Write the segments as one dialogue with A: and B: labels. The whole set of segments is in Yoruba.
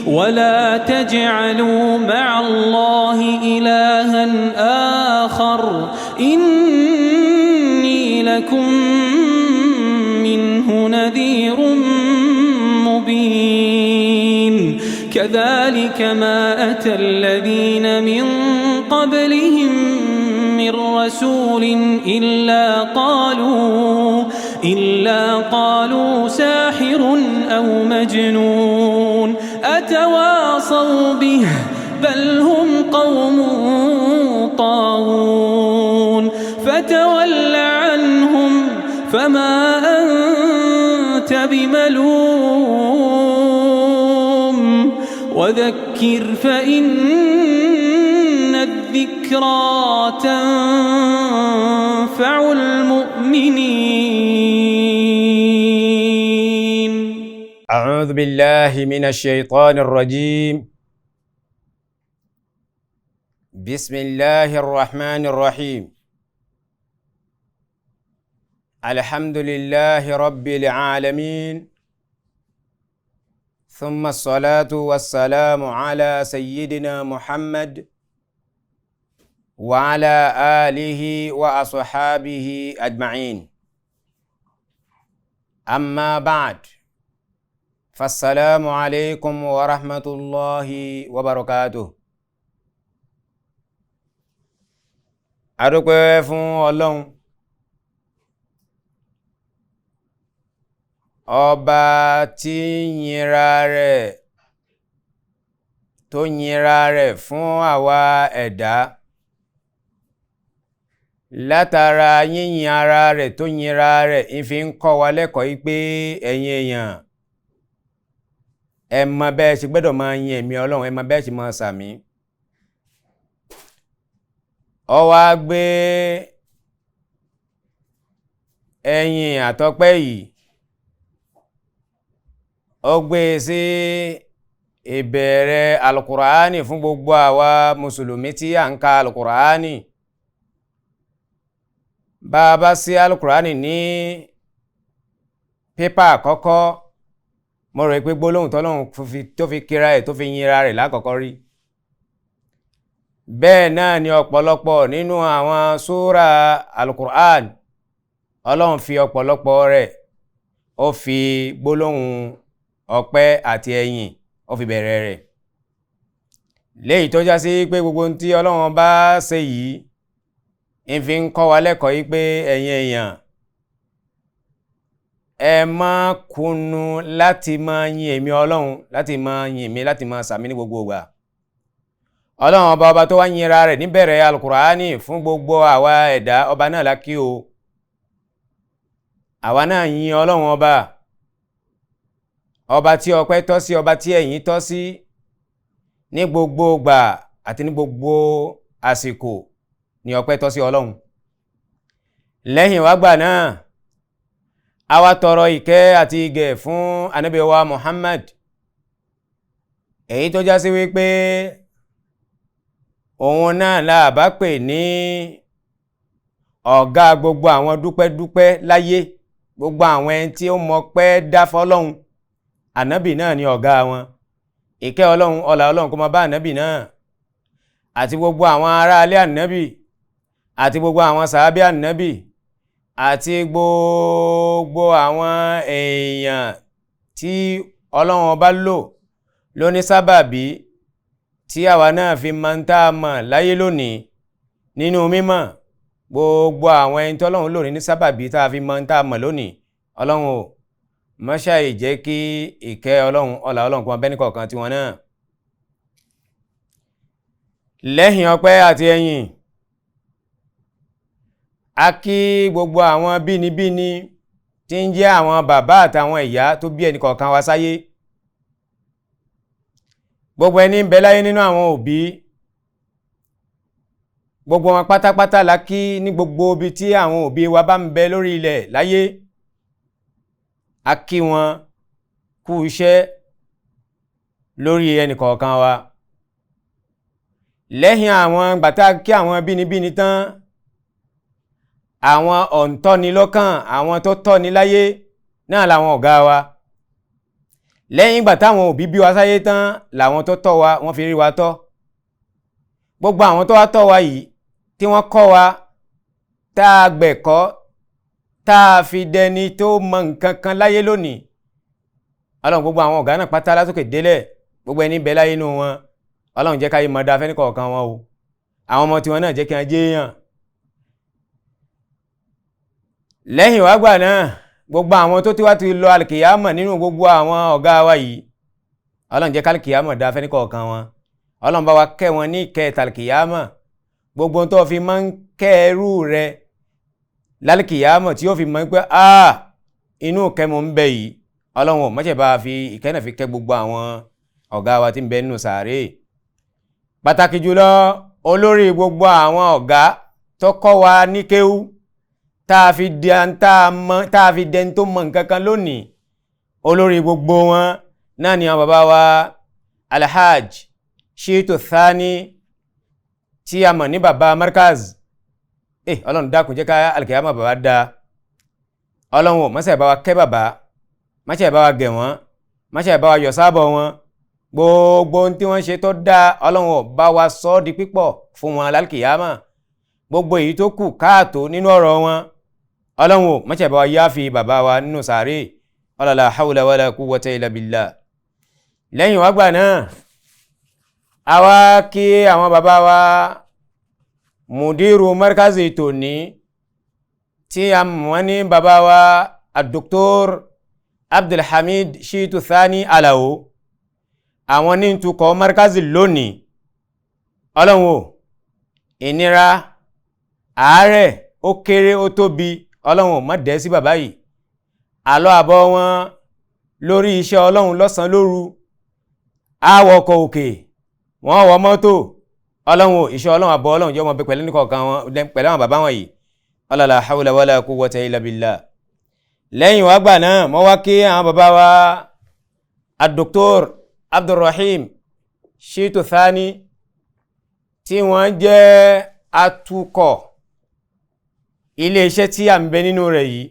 A: ولا تجعلوا مع الله إلها آخر إني لكم منه نذير مبين كذلك ما أتى الذين من قبلهم من رسول إلا قالوا ساحر أو مجنون أتواصوا به بل هم قوم طاغون فتول عنهم فما أنت بملوم وذكر فإن الذكرى تنفع المؤمنين.
B: أعوذ بالله من الشيطان الرجيم. بسم الله الرحمن الرحيم. الحمد لله رب العالمين، ثم الصلاة والسلام على سيدنا محمد وعلى آله وأصحابه أجمعين. أما بعد، فالسلام عليكم ورحمة الله وبركاته. adúpẹ́ fún Ọlọ́run ọba tí yìnra rẹ̀ fún àwa ẹ̀dá látara yíyìn ara rẹ̀ tó yìnra rẹ̀ ìfi ń kọ́ wa lẹ́kọ̀ọ́ yìí pé ẹ̀yin èèyàn ẹ mọ̀ bẹ́ẹ̀ ṣe gbọ́dọ̀ máa yin èmi Ọlọ́run, ẹ mọ̀ bẹ́ẹ̀ ṣe máa sàmí. Ó wá gbé ẹ̀yìn àtọ́pẹ́ yìí ó gbé sí ìbẹ̀rẹ̀ alukùránì fún gbogbo àwa mùsùlùmí tí à ń ka alukùránì. Bá a bá sí alukùránì ní pépà àkọ́kọ́, mo rò pé gbólóhùn tọ́lọ́hun tó fi kíra ẹ̀ tó fi yìnra rẹ̀ lákọ̀ọ́kọ́ rí. Bẹ́ẹ̀ náà ni ọ̀pọ̀lọpọ̀ nínú àwọn súra al-Qur'an Ọlọ́run fi ọ̀pọ̀lọpọ̀ rẹ̀ ó fi gbólóhùn ọpẹ́ àti ẹ̀yìn ó fi bẹ̀rẹ̀ rẹ̀, léyìí tó já sí pé gbogbo tí Ọlọ́run bá ṣe yìí ń fi ń kọ́ wa lẹ́kọ̀ọ́ yìí pé ẹ̀yin èèyàn ẹ má kùnú láti máa yin èmi Ọlọ́run, láti máa yin mi, láti máa sàmí ní gbogbo ìgbà. Ọlọ́run ọba tó wá yìnra rẹ̀ níbẹ̀rẹ̀ alukùránì fún gbogbo àwa ẹ̀dá, ọba náà lákí o. Àwa náà yin Ọlọ́run ọba tí ọpẹ́ tọ́ sí, ọba tí ẹ̀yìn tọ́ sí ní gbogbo ìgbà àti ní gbogbo àsìkò ni ọpẹ́ tọ́ sí Ọlọ́run. Lẹ́yìn wá gbà náà, a wá tọrọ ìkẹ́ àti ìgẹ̀ fún Ànábì wa Muhammad, èyí tó já sí wípé òun náà la bá pè ní ọ̀gá gbogbo àwọn dúpẹ́dúpẹ́ láyé, gbogbo àwọn ẹni tí ó mọpẹ́ dá fọ́lọ́hun, ànábì náà ni ọ̀gá wọn. Ìkẹ́ Ọlọ́run, ọlá Ọlọ́run kó máa bá ànábì náà àti gbogbo àwọn ará alé ànábì àti gbogbo àwọn sàábí ànábì àti gbogbo àwọn èèyàn tí Ọlọ́run bá lò lóní sábàbí tí àwa náà fi máa ń tá a mọ̀ láyé lónìí nínú mímọ̀. Gbogbo àwọn ẹni tí Ọlọ́run lò ní sábàbí tá a fi máa ń tá a mọ̀ lónìí, Ọlọ́run ò má ṣàì jẹ́ kí ìkẹ́ Ọlọ́run, ọlá Ọlọ́run kó máa bẹ́ẹ̀ nìkọ̀ọ̀kan tiwọn náà. Lẹ́yìn ọpẹ́ àti ẹ̀yìn, a kí gbogbo àwọn bínibíni tí ń jẹ́ àwọn bàbá àtàwọn ìyá tó bí ẹnìkọ̀ọ̀kan wá sáyé. Gbogbo ẹni ń bẹ láyé nínú àwọn òbí, gbogbo wọn pátápátá la kí ní gbogbo ibi tí àwọn òbí wa bá ń bẹ lórí ilẹ̀ láyé. A kí wọn kú iṣẹ́ lórí ẹnìkọ̀ọ̀kan wa. Lẹ́yìn àwọn gbàtà kí àwọn bínibíni tán, àwọn ọ̀ǹtọ́ni lọ́kàn, àwọn tó tọ́ni láyé náà làwọn ọ̀gá wa. lẹ́yìn ìgbà táwọn òbí bí wa sáyé tán làwọn tó tọ́ wa wọ́n fi rí wa tọ́. Gbogbo àwọn tó wá tọ́ wa yìí tí wọ́n kọ́ wa tá a gbẹ̀kọ́ tá a fi dẹni tó mọ nǹkan kan láyé lónìí. Ọlọ́run gbogbo àwọn ọ̀gá náà pátá látòkè délẹ̀ gbogbo ẹni bẹ láyé inú wọn Ọlọ́run jẹ́ káyé mọ̀ dáa fẹ́ni kọ̀ọ̀kan wọn o. Àwọn ọmọ tiwọn náà jẹ́ kí wọ́n jẹ́ èèyàn. Lẹ́yìn wá gbà náà gbogbo àwọn tó ti wá ti lọ alìkìyámọ̀ nínú gbogbo àwọn ọ̀gá wa yìí Ọlọ́run jẹ́ kálìkìyámọ̀ dáa fẹ́ni kọ̀ọ̀kan wọn. Ọlọ́run bá wa kẹ́ wọn ní ìkẹ́ tàlìkìyámọ̀. Gbogbo tó fi máa ń kẹ́ ẹrú rẹ lálìkìyámọ̀ tí ó fi máa ń pẹ́ inú kẹ́mu ń bẹ yìí Ọlọ́run ò mọ́ṣẹ̀ bá fi ìkẹ́ náà fi kẹ́ gbogbo àwọn ọ̀gá wa tí ń bẹ nínú sàárè. Pàtàkì jùlọ olórí gbogbo àwọn ọ̀gá tó kọ́ wa ní kéwú tá a fi dẹni tó mọ̀ nǹkan kan lónìí. Olórí gbogbo wọn náà ni àwọn bàbá wa Alhaj Shitu Thani tí a mọ̀ ní bàbá Markaz. Ọlọ́run dákun jẹ́ ká alìkìyámọ̀ bàbá dáa. Ọlọ́run ò mọ́ṣẹ̀ bá wa kẹ́ bàbá, mọ́ṣẹ̀ bá wa gẹ̀ wọ́n, mọ́ṣẹ̀ bá wa yọ̀ sábọ̀ wọn. Gbogbo ohun tí wọ́n ṣe tó dáa Ọlọ́run ò bá wa sọ di pípọ̀ fún wọn lálìkìyámọ̀. Gbogbo èyí tó kù káàtó nínú ọ̀rọ̀ wọn Ọlọ́run ò mọ́ṣẹ̀ bá wa yáfi bàbá wa nínú sàárè. La hawla wala quwwata illa billah. Lẹ́yìn wá gbà náà a wá kí àwọn bàbá wa Mudiru Markazi tòní tí a mọ̀ ní bàbá wa Dr. Abdulhamid Shitu Thani Alao. Àwọn ní tukọ̀ Markazi lónìí. Ọlọ́run ò ìnira àárẹ̀ ó kéré ó tóbi Ọlọ́run ò má dẹ̀ sí bàbá yìí. Àlọ́ àbọ̀ wọn lórí iṣẹ́ Ọlọ́run lọ́sàn lóru. Àwọ̀kọ̀ òkè wọ́n wọ mọ́tò Ọlọ́run iṣẹ́ Ọlọ́run àbọ̀ Ọlọ́run jẹ́ ọmọ bẹ pẹ̀lú nìkọ̀ọ̀kan wọn pẹ̀lú àwọn bàbá wọn yìí. La hawla wala quwwata illa billah. Lẹ́yìn wá gbà náà mọ́ wá kí àwọn bàbá wa Dr. Abdulrahim Shitu Thani tí wọ́n jẹ́ atukọ̀ iléeṣẹ́ tí a ń bẹ nínú rẹ̀ yìí.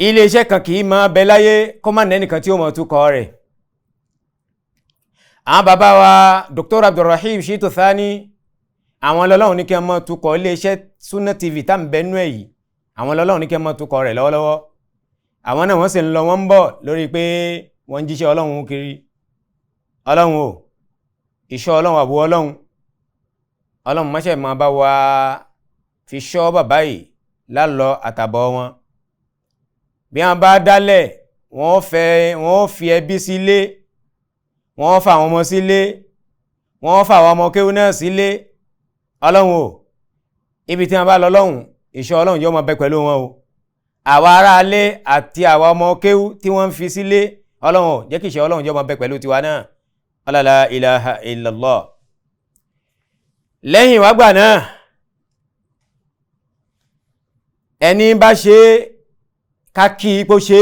B: Iléeṣẹ́ kan kìí máa bẹ láyé kó má nẹ́nìkan tí ó mọ̀ tukọ̀ rẹ̀. Àwọn bàbá wa Dr. Abdulrahim Shitu Thani àwọn lọ́lọ́run ní kí wọ́n mọ̀ tukọ̀ iléeṣẹ́ Sunna TV tá ń bẹ nú ẹ̀ yìí. Àwọn lọ́lọ́run ní kí wọ́n mọ̀ tukọ̀ rẹ̀ lọ́wọ́lọ́wọ́. Àwọn náà wọ́n sì ń lọ wọ́n ń bọ̀ lórí pé wọ́n ń jíṣẹ́ Ọlọ́run kiri. Ọlọ́run ò ìṣọ́ Ọlọ́run àbú Ọlọ́run máṣẹ̀ máa bá wa fi ṣọ́ bàbá yìí lálọ àtàbọ̀ wọn. Bí wọ́n bá dálẹ̀ wọ́n fi ẹbí sílé, wọ́n fa àwọn ọmọ sílé, wọ́n fa àwọn ọmọ kéwú náà sílé. Ọlọ́run ò ibi tí wọ́n bá lọ lọ́hùn ìṣọ́ Ọlọ́run yóò máa bẹ pẹ̀lú wọn o. Àwa ará alé àti àwa ọmọ kéwú tí wọ́n fi sílé Ọlọ́run ò jẹ́ kí ìṣọ́ Ọlọ́run yóò máa bẹ pẹ̀lú tiwa náà. La ilaha illallah. Lẹ́yìn wá gbà náà ẹni bá ṣe kákí ipò ṣe.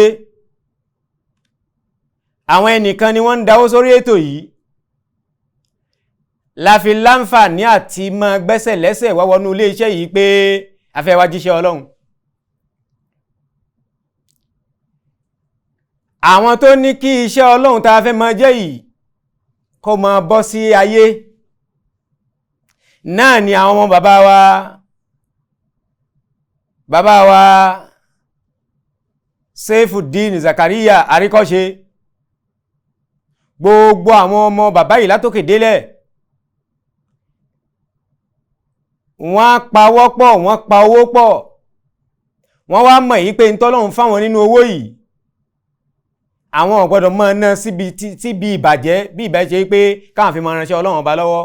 B: Àwọn ẹnìkan ni wọ́n ń dáwó sórí ètò yìí la fi láǹfààní àti máa gbẹ́sẹ̀ lẹ́sẹ̀ wá wọnú ilé iṣẹ́ yìí pé a fẹ́ wá jíṣẹ́ Ọlọ́run. Àwọn tó ní kí iṣẹ́ Ọlọ́run tá a fẹ́ máa jẹ́ yìí kó máa bọ́ sí ayé náà ni àwọn ọmọ bàbá wa Saifuddin Zakaria Àríkọ́ṣe. Gbogbo àwọn ọmọ bàbá yìí látòkè délẹ̀ wọ́n pawọ́ pọ̀, wọ́n pa owó pọ̀, wọ́n wá mọ̀ yí pé ń tọ́lọ́run fáwọn nínú owó yìí àwọn ò gbọ́dọ̀ máa ná síbi ìbàjẹ́ bí ìbàjẹ́ pé káwọn fi máa ránṣẹ́ Ọlọ́run ọba lọ́wọ́.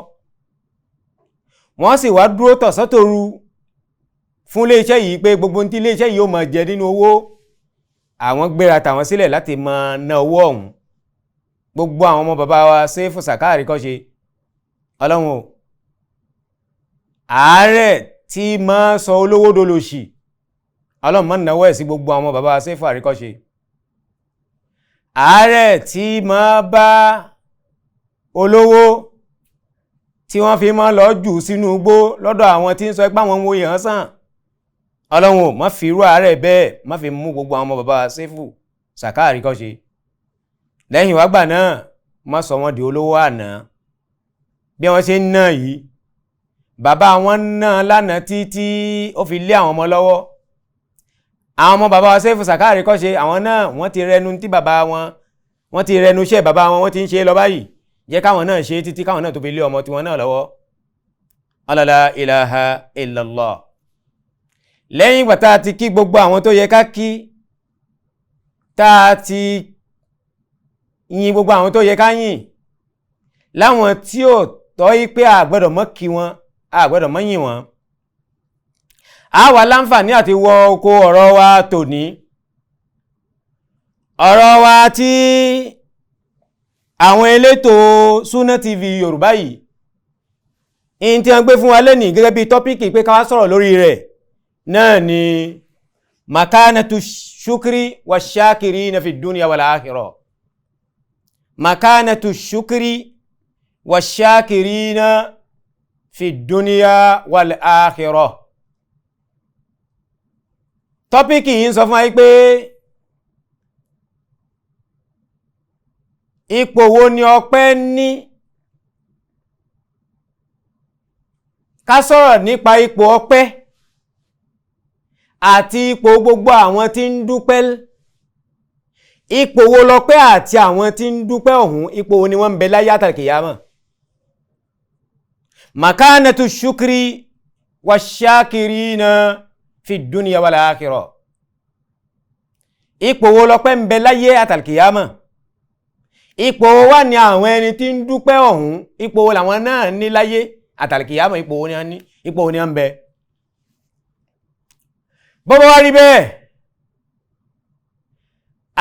B: Wọ́n sì wá dúró tọ̀sán-tòru fún iléeṣẹ́ yìí pé gbogbo tí iléeṣẹ́ yìí ó máa jẹ nínú owó àwọn gbéra tàwọn sílẹ̀ láti máa ná owó ọ̀hún. Gbogbo àwọn ọmọ bàbá wa Saifu Saka Àríkọ́ṣe Ọlọ́run ò àárẹ̀ tí máa sọ olówó dolòṣì Ọlọ́run máa náwó ẹ̀ sí gbogbo àwọn bàbá wa Saifu Àríkọ́ṣe. Àárẹ̀ tí máa bá olówó tí wọ́n fi máa lọ jù sínú igbó lọ́dọ̀ àwọn tí ń sọ ipá wọn wo yàn sàn ọlọ́run má fi irú àárẹ̀ bẹ́ẹ̀ má fi mú gbogbo àwọn ọmọ bàbá Sẹ́fù Sàkáàrí kọ́ ṣe lẹ́yìn wágbà náà má sọ wọ́n di olówó àná bí wọ́n ṣe ń ná yìí bàbá wọn ná lánàá títí ó fi lé àwọn ọmọ lọ́wọ́ àwọn ọmọ bàbá Sẹ́fù Sàkáàrí kọ́ ṣe àwọn náà wọ́n ti rẹnu tí bàbá wọ́n ti rẹnu iṣẹ́ bàbá wọn ti ń ṣe lọ báyìí jẹ́ káwọn náà ṣe títí káwọn náà tó fi lé ọmọ tiwọn náà lọ́wọ́ la ilaha illallah lẹ́yìn ìgbà tá a ti kí gbogbo àwọn tó yẹ ká kí tá a ti yin gbogbo àwọn tó yẹ ká yìn láwọn tí ò tọ́ yí pé àgbọ́dọ̀ mọ́ kí wọn àgbọ́dọ̀ mọ́ yìn wọn a wà láǹfààní àti wọ oko ọ̀rọ̀ wa tòní ọ̀rọ̀ wa tí àwọn elétò Sunna TV Yorùbá yìí in tí wọ́n gbé fún wa lẹ́nìí gẹ́gẹ́ bí tọ́píkì pé ká wá sọ̀rọ̀ lórí rẹ̀ náà ni makanatu shukri wa shakirina fi dunya wal akhirah makanatu shukri wa shakirina fi dunya wal akhirah tọ́píkì yìí ń sọ fún wa pé ipò wo ni ọpẹ́ ní ká sọ̀rọ̀ nípa ipò ọpẹ́ àti ipò gbogbo àwọn tí ń dúpẹ́ ipò wo lọpẹ́ àti àwọn tí ń dúpẹ́ ọ̀hún ipò wo ni wọ́n ń bẹ láyé àtàlùkìyámà makanatu shukri wa shakirina fi dunya wal akhirah ipò wo lọpẹ́ ń bẹ láyé àtàlùkìyámà ipò wo wà ní àwọn ẹni tí ń dúpẹ́ ọ̀hún ipò wo làwọn náà ní láyé àtàlùkìyámà ipò wo ni wọ́n ní ipò wo ni wọ́n ń bẹ bọ́bọ́ wá rí bẹ́ẹ̀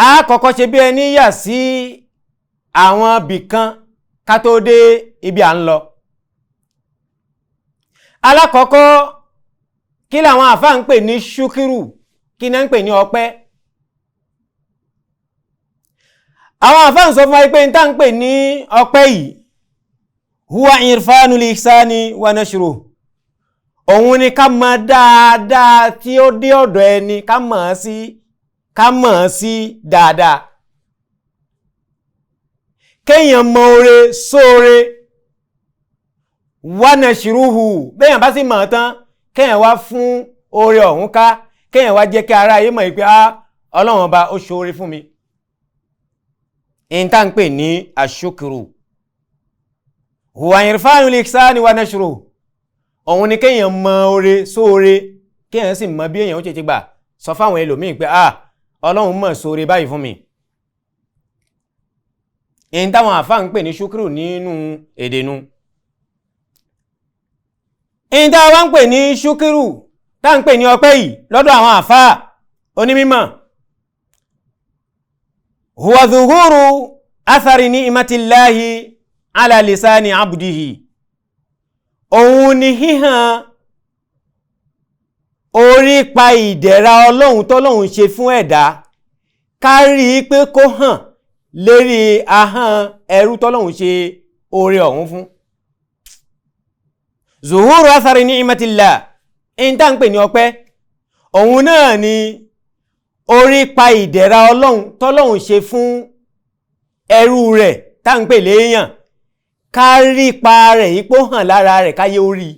B: a kọ́kọ́ ṣe bí ẹni yà sí àwọn bìkan ká tó dé ibi à ń lọ alákọ̀ọ́kọ́ kí làwọn àfáà ń pè ní ṣúkírù kí náà ń pè ní ọpẹ́ àwọn àfáà ń sọ fún wa pé ń tá ń pè ní ọpẹ́ yìí huwa irfanul ihsani wa nashru òun ni ká mọ̀ dáadáa tí ó dé ọ̀dọ̀ ẹni ká mọ̀ sí dáadáa kéèyàn mọ oore sóore wa nashruhu béèyàn bá sì mọ̀ tán kéèyàn wá fún oore ọ̀hún ká kéèyàn wá jẹ́ kí ara ayé mọ̀ pé Ọlọ́run ọba ó ṣoore fún mi in tá ń pè ní ashukru huwa irfanul ihsani wa nashru òun ni kéèyàn mọ oore sóore kéèyàn sì mọ bí èèyàn ó ṣe ti gbà sọ fáwọn ẹlòmíì pé Ọlọ́run mọ̀ sóore báyìí fún mi in táwọn àfáà ń pè ní ṣúkúrù nínú èdè nu in táwọn wá ń pè ní ṣúkúrù tá ń pè ní ọpẹ́ yìí lọ́dọ̀ àwọn àfáà onímímọ̀ huwa dhuhuru athari ni'matillahi ala lisani abdihi òun ni híhàn orí pa ìdẹ̀ra Ọlọ́run tọ́lọ́run ṣe fún ẹ̀dá kárí pé kó hàn lérí ahọ́n ẹrú tọ́lọ́run ṣe oore ọ̀hún fún zuhuru athari ni'matillah in tá ń pè ní ọpẹ́ òun náà ni orí pa ìdẹ̀ra Ọlọ́run tọ́lọ́run ṣe fún ẹrú rẹ̀ tá ń pè léèyàn kárí pa rẹ̀ ipò hàn lára rẹ̀ káyé orí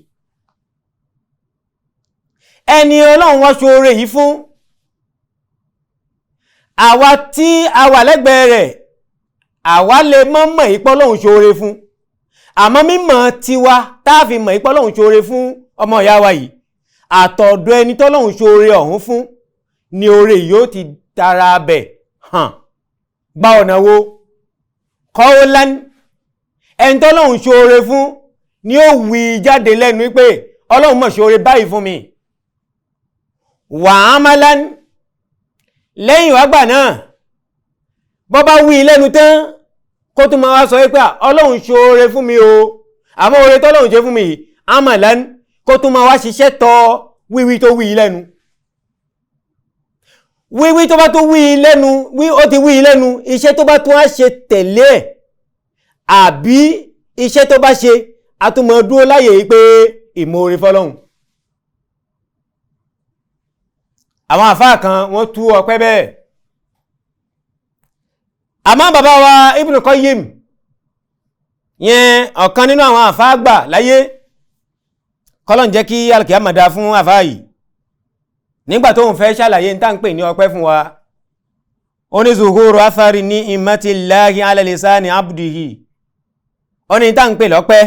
B: ẹni Ọlọ́run wá ṣoore yìí fún àwa tí a wà lẹ́gbẹ̀ẹ́ rẹ̀ àwa lè mọ̀ ipò Ọlọ́run ṣoore fún àmọ́ mímọ̀ tiwa táàfi mọ̀ ipò Ọlọ́run ṣoore fún ọmọ ìyá wa yìí àtọ̀dọ̀ ẹni tọ́lọ́run ṣoore ọ̀hún fún ni oore yóò ti tara bẹ̀ hàn gba ọ̀nà wo qawlan ẹni tọ́lọ́run ṣoore fún ni ó wí jáde lẹ́nu wípé Ọlọ́run mọ̀ ṣoore báyìí fún mi wa amalan lẹ́yìn wágbà náà bọ́ bá wí lẹ́nu tán kó tún máa wá sọ wípé Ọlọ́run ṣoore fún mi o àmọ́ oore tọ́lọ́run ṣe fún mi amalan kó tún máa wá ṣiṣẹ́ tọ wíwí tó wí lẹ́nu wíwí tó bá tó wí lẹ́nu ó ti wí lẹ́nu iṣẹ́ tó bá tún á ṣe tẹ̀lé ẹ̀ àbí iṣẹ́ tó bá ṣe àtúmọ̀ dúró láyè pé ìmoore fọ́lọ́hun àwọn àfáà kan wọ́n tú ọpẹ́ bẹ́ẹ̀. àmọ́ bàbá wa Ibn Qayyim yẹn ọ̀kan nínú àwọn àfáà àgbà láyé, kọ́lọ̀n jẹ́ kí alkiyama dá fún àfáà yìí, nígbà tó ń fẹ́ ṣàlàyé ní tàǹpẹ̀ ní ọpẹ́ fún wa, ó ní zuhuru athari ní ni'matillahi ala lisani abdihi. ó ní tàǹpẹ̀ lọ́pẹ́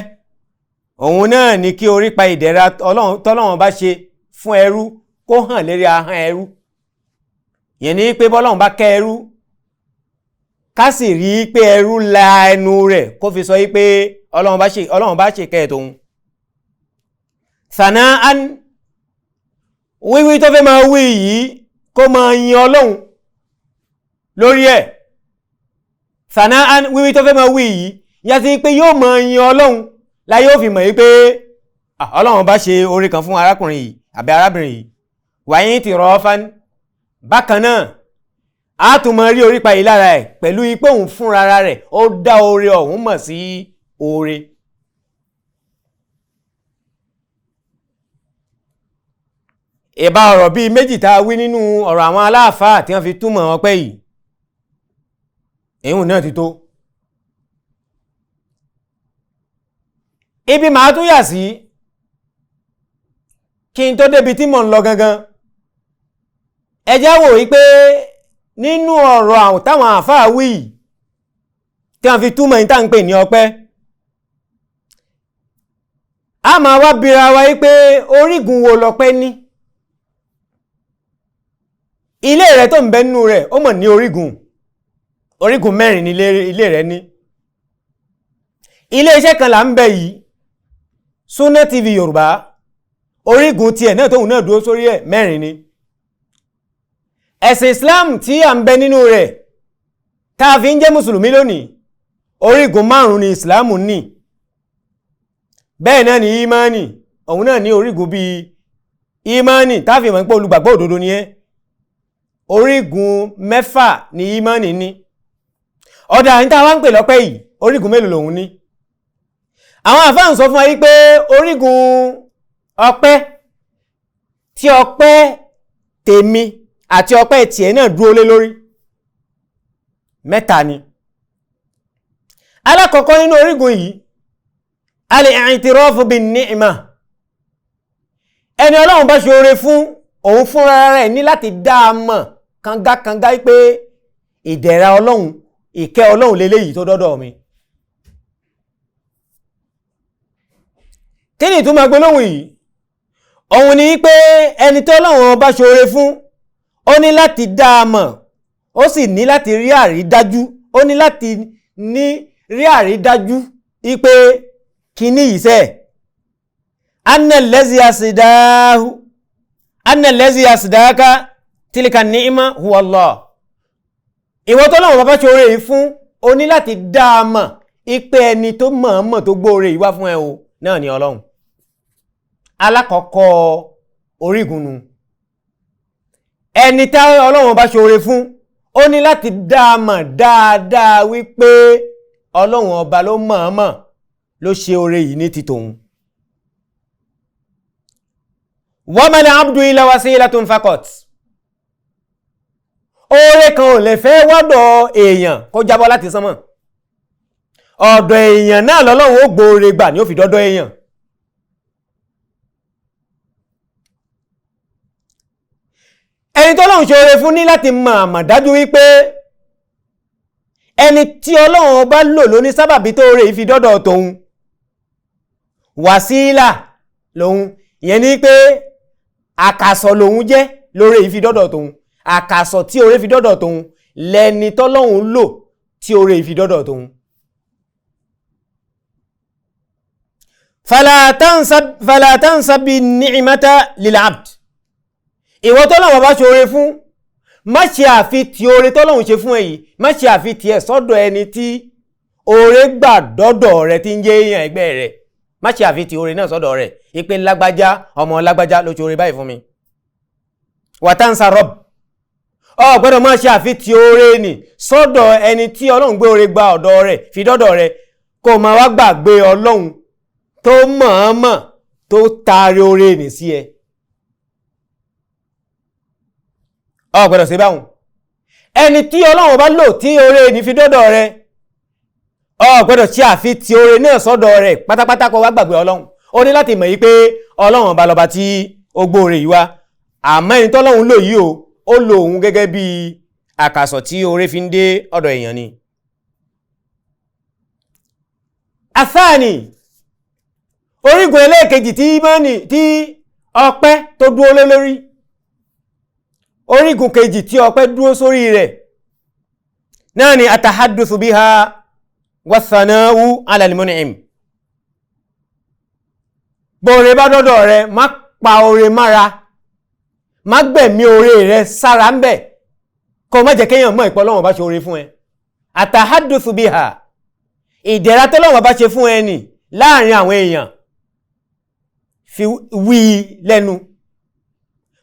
B: òun náà ní kí orí pa ìdẹ̀ra tọ́lọ́run bá ṣe fún ẹrú kó hàn lérí ahọ́n ẹrú. yẹn ní pé bọ́lọ́run bá kẹ́ ẹrú ká sì rí pé ẹrú la ẹnu rẹ̀ kó fi sọ pé ọlọ́run bá ṣe kẹ́ tóun. sana'an wíwí tó fẹ́ máa wí yìí kó máa yin ọlọ́run lórí ẹ̀. sana'an wíwí tó fẹ́ máa wí yìí yá sí pé yóò máa yin ọlọ́run láyé ó fi mọ̀ wípé ọlọ́run bá ṣe oore kan fún arákùnrin yìí àbí arábìnrin yìí. wàyín ti rọ́ọ́fán bákan náà a tún mọ rí orípa yìí lára ẹ̀ pẹ̀lú ipò òun fúnra rẹ̀ ó dá oore ọ̀hún mọ̀ sí oore. ìbá ọ̀rọ̀ bíi méjì tá a wí nínú ọ̀rọ̀ àwọn aláàfáà tí wọ́n fi túmọ̀ ọpẹ́ yìí èyí náà ti tó. ibi màá tún yà sí kí n tó débi tí mò ń lọ gangan, ẹ jẹ́ wò wípé nínú ọ̀rọ̀ táwọn àfáà wí tí wọ́n fi túmọ̀ ní tá ń pè ní ọpẹ́, a máa wá bira wa wípé orígun wo lọpẹ́ ní. ilé rẹ̀ tó ń bẹ nínú rẹ̀ ó mọ̀ ní orígun mẹ́rin ní ilé rẹ̀ ní. ilé iṣẹ́ kan là ń bẹ yìí, Sunna TV Yorùbá, orígun tiẹ̀ náà tóun náà dúró sórí ẹ̀ mẹ́rin ni. ẹ̀sìn Islam tí à ń bẹ nínú rẹ̀ tá a fi ń jẹ́ mùsùlùmí lónìí, orígun 5 ni Islam ní. bẹ́ẹ̀ náà ni imani, òun náà ní orígun bíi imani tá a fi mọ̀ pé olùgbàgbọ́ òdodo ni ẹ́, orígun 6 ni imani ní. ọ̀dà ní táwa ń pè lọ́pẹ́ yìí orígun mélòó lòun ní? àwọn àfáà ń sọ fún wa wípé orígun ọpẹ́ tí ọpẹ́ tèmi àti ọpẹ́ tiẹ̀ náà dúró lé lórí 3 ni. alákọ̀ọ́kọ́ nínú orígun yìí al-i'tirafu bin-ni'ma. ẹni Ọlọ́run bá ṣe oore fún òun fúnra rẹ̀ ní láti dá a mọ̀ kangakanga pé ìdẹ̀ra Ọlọ́run, ìkẹ́ Ọlọ́run leléyìí tó dọ́dọ̀ mi. kí ni ìtumọ̀ gbólóhùn yìí? òun ni pé ẹni tí Ọlọ́run bá ṣe oore fún ó ní láti dá a mọ̀, ó sì ní láti rí àrídájú, ó ní láti rí àrídájú wípé kíní ìṣẹ́ annalẹ́sí àsìdáká tílíkà ni'ma huwa Allah. ìwọ tó lọ́wọ́ bàbá ṣe oore yìí fún ó ní láti dá a mọ̀ wípé ẹni tó mọ̀ọ́mọ̀ tó gbóore yìí wá fún ẹ o náà ni Ọlọ́run. alákọ̀ọ́kọ́ orígun nu. ẹni tí Ọlọ́run bá ṣe oore fún ó ní láti dá a mọ̀ dáadáa wípé Ọlọ́run ọba ló mọ̀ọ́mọ̀ ló ṣe oore yìí ní ti tòun. wa mal abdu illa wasilatun faqat. oore kan ò lè fẹ́ wọ́dọ̀ èèyàn kó jábọ́ láti sánmọ̀. ọ̀dọ̀ èèyàn náà lọ́lọ́run ó gbóore gbà ní ó fi dọ́dọ̀ èèyàn. ẹni tó Ọlọ́run ṣe oore fún ní láti mọ̀ àmọ̀dájú wípé ẹni tí Ọlọ́run bá lò ló ní sábàbí tó oore ìfi dọ́dọ̀ tòun, wàsílà lòun, ìyẹn ní pé àkàsọ̀ lòun jẹ́ lóore ìfi dọ́dọ̀ tòun, àkàsọ̀ tí oore fi dọ́dọ̀ tòun lẹni tọ́lọ́run lò tí oore ìfi dọ́dọ̀ tòun. fala tansab ni'mata lil abd. ìwọ tọ́lọ́run bá ṣe oore fún, má ṣe àfi ti oore tọ́lọ́run ṣe fún èyí, má ṣe àfi ti ẹ̀ sọ́dọ̀ ẹni tí oore gbà dọ́dọ̀ rẹ̀ tí ń jẹ́ èèyàn ẹgbẹ́ rẹ̀. má ṣe àfi ti oore náà sọ́dọ̀ rẹ̀ ìpè lágbájá ọmọ lágbájá ló ṣe oore báyìí fún mi. wàtánsà rọ́b, ọ gbọ́dọ̀ má ṣe àfi ti oore nì sọ́dọ̀ ẹni tí Ọlọ́run gbé oore gba ọ̀dọ̀ rẹ̀ fi dọ́dọ̀ rẹ̀, kó máa wá gbàgbé Ọlọ́run tó mọ̀ọ́mọ̀ tó taari oore nì sí ẹ. o gbọ́dọ̀ ṣe báhùn. Ẹni tí Ọlọ́run bá lò tí oore ní fi dọ́dọ̀ rẹ o gbọ́dọ̀ ṣe àfi ti oore náà sọ́dọ̀ rẹ̀ pátápátá kó wá gbàgbé Ọlọ́run. Ó ní láti mọ̀ yí pé Ọlọ́run bá lọ́ba tí ó gbóore yìí wá, àmọ́ ẹni tọ́lọ́run lò yìí ó lò òun gẹ́gẹ́ bí àkàsọ̀ tí oore fi ń dé ọ̀dọ̀ èèyàn ni. Àsáàní orígun ẹlẹ́ẹ̀kejì tí ìmánì tí ọpẹ́ tó dúró lé lórí, orígun kejì tí ọpẹ́ dúró sórí rẹ̀ náà ni atahaddusu biha wasana'u ala al-mun'im. Bóore bá dọ́dọ̀ rẹ má pa oore mára, má gbẹ̀mí oore rẹ sára ń bẹ̀ kó má jẹ́ kéèyàn mọ̀ ìpọ́ Ọlọ́run bá ṣe oore fún ẹ. Atahaddusu biha ìdẹ̀ra tọ́lọ́run bá ṣe fún ẹ nì láàrin àwọn èèyàn fi wí lẹ́nu.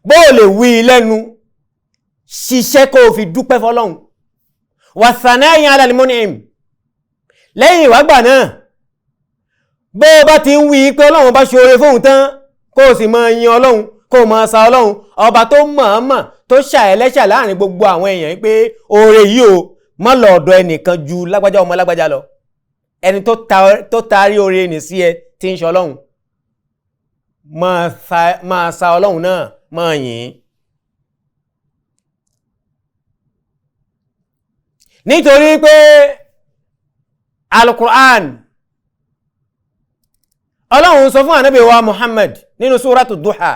B: Bó lè wí lẹ́nu ṣiṣẹ́ kó fi dúpẹ́ fọ́lọ́run. Wasana'i ala al-mun'im lẹ́yìn ìwágbà náà bó bá ti ń wí pé Ọlọ́run bá ṣe oore fóhun tán kó sì máa yin Ọlọ́run kó máa sa Ọlọ́run ọba tó mọ̀ọ́mọ̀ tó ṣàẹlẹ́ṣà láàrin gbogbo àwọn èèyàn pé oore yìí o má lọ ọ̀dọ̀ ẹnìkan ju lágbájá ọmọ lágbájá lọ. Ẹni tó taari oore nì sí ẹ tí ń ṣe Ọlọ́run máa sa Ọlọ́run náà máa yìn. Nítorí pé Al-Qur'an Ọlọ́run sọ fún Ànábì wa Muhammad nínú Suratu Duha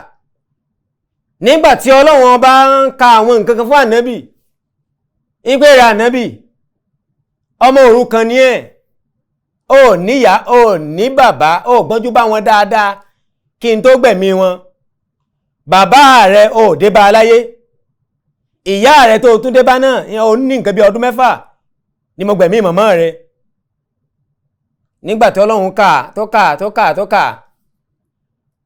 B: nígbàtí Ọlọ́run bá ń ka àwọn nǹkan kan fún Ànábì ìgbèrè Ànábì ọmọ òrukàn ni ẹ́, ó níyá ó ní bàbá ó gbọ́njú bá wọn dáadáa kí n tó gbẹ̀mí wọn. Bàbá rẹ̀ ó dé bá aláyé, ìyá rẹ̀ tó tún dé bá náà ó ní nǹkan bí ọdún 6 ni mo gbẹ̀mí màmá rẹ̀. Nígbàtí Ọlọ́run tó kà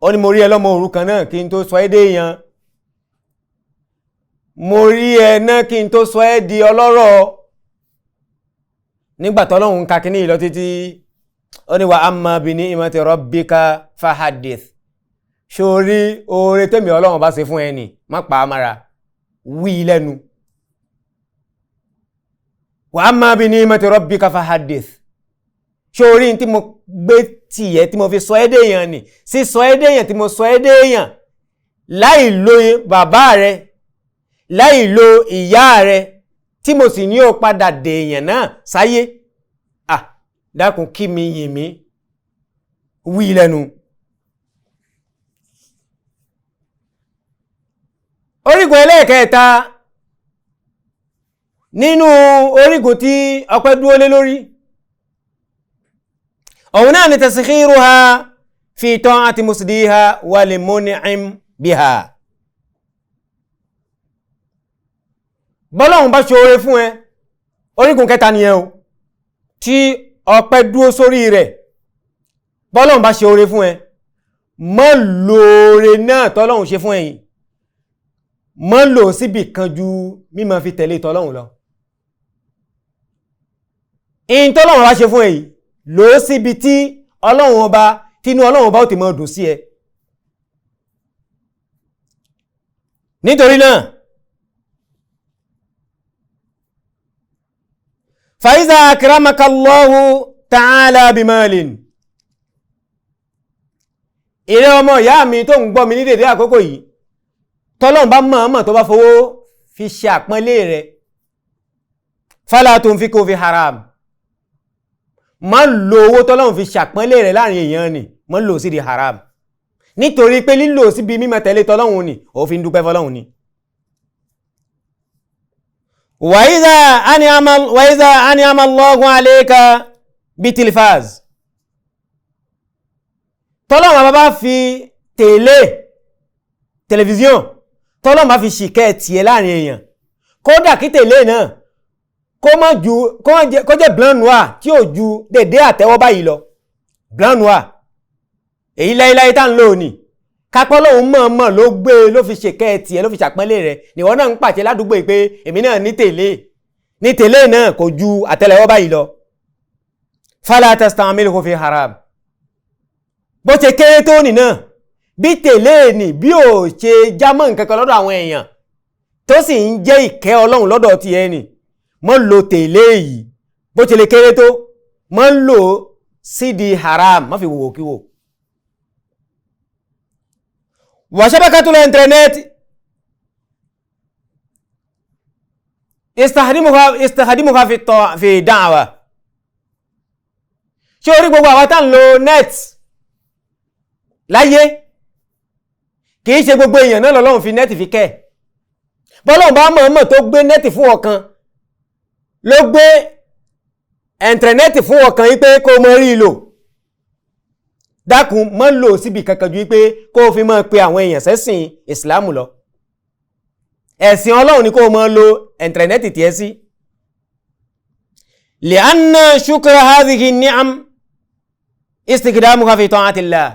B: ó ní mo rí ẹ lọ́mọ òrukàn náà kí n tó sọ ẹ́ dé èèyàn, mo rí ẹ náà kí n tó sọ ẹ́ di ọlọ́rọ̀. Nígbàtí Ọlọ́run ka kíní lọ títí ó ní wa amma bi ni'mati rabbika fahadith. Ṣorí oore tẹ́mi Ọlọ́run bá ṣe fún ẹni má pa á mára, wí lẹ́nu. Wa amma bi ni'mati rabbika fahadith. Ṣorí tí mo gbé tìyẹ tí mo fi sọ ẹ́ déèyàn ni, sí sọ ẹ́ déèyàn tí mo sọ ẹ́ déèyàn láì lo bàbá rẹ, láì lo ìyá rẹ, tí mo sì ní ó padà dèèyàn náà sáyé. Dákun kí mi yìn mí, wí lẹ́nu. Orígun ẹlẹ́ẹ̀kẹta nínú orígun tí ọpẹ́ dúró lé lórí òun náà ni tasikhiruha fi ta'ati musdiha wal mun'im biha. Bọ́lọ́hun bá ṣe oore fún ẹ, orígun kẹta ni ẹ o tí ọpẹ́ dúró sórí rẹ̀. Bọ́lọ́hun bá ṣe oore fún ẹ, má lò oore náà tọ́lọ́hun ṣe fún ẹ̀yin, má lò síbì kan ju mímọ̀ fi tẹ̀lé tọ́lọ́hun lọ. In tọ́lọ́hun bá ṣe fún ẹ̀yin lò síbi tí Ọlọ́run ọba tínú Ọlọ́run ọba ó ti mọ́ dùn sí ẹ. Nítorí náà faiza akramakallahu ta'ala bimalin, ìrẹ́ ọmọ ìyá mi tó ń gbọ́ mi ní dédé àkókò yìí, tọ́lọ́run bá mọ̀ọ́mọ̀ tó bá fowó fi ṣe àpọ́nlé rẹ̀, fala tunfiqu fi haram, má lo owó tọ́lọ́run fi ṣàpọ́nlé rẹ̀ láàrin èèyàn ni, má lò sí di haram. Nítorí pé lílò síbi mímọ̀ tẹ̀lé tọ́lọ́run ni ó fi ń dúpẹ́ fọ́lọ́run ni. wa iza an'ama Allahu alayka bitilfaz, tọ́lọ́run bá fi tẹlifíṣọ̀n tọ́lọ́run bá fi ṣìkẹ́ tiẹ̀ láàrin èèyàn, kódà kí tẹ̀lé náà kó jẹ́ blanc noir tí ó ju dédé àtẹ́wọ́ báyìí lọ. Blanc noir èyí láíláí tá ń lò ní kápọ́ lóhun mọ̀ọ́mọ̀ ló gbé ló fi ṣèkẹ́ tiẹ̀ ló fi ṣàpọ́nlé rẹ̀, níwọ̀n náà ń pàṣẹ ládùúgbò pé èmi náà ní tẹ̀lé náà kò ju àtẹ́lẹwọ́ báyìí lọ. fala tasta'milhu fi haram, bó ṣe kéré tó nì náà bí tẹ̀lé ní bí ò ṣe jámọ́ nǹkan kan lọ́dọ̀ àwọn èèyàn tó sì ń jẹ́ ìkẹ́ ọlọ́run lọ́dọ̀ ti ẹni mọ́ lo tèlé yìí bó ti lè kéré tó mọ́ lò sídi haram má fi wòwò kíwò. wa shabakatul internet istahdimuha fi da'wa. ṣé orí gbogbo àwọn tá ń lo net láyé kìí ṣe gbogbo èèyàn náà lọ́lọ́run fi net fi kẹ́ bọ́lọ́run bá mọ̀ọ́mọ̀ tó gbé net fún ọ̀kan ló gbé ẹ̀ntẹ̀nẹ́tì fún ọ̀kan wípé kó mọ́ rí lò dákun mọ́ lò síbi kankan ju wípé kó fi mọ́ pe àwọn èèyàn sẹ́sìn ìsìlámù lọ ẹ̀sìn ọlọ́run ni kó mọ́ lo ẹ̀ntẹ̀nẹ́tì tiẹ̀ sí. li'anna shukra hadhihi ni'am istikdamuha fi ta'atillah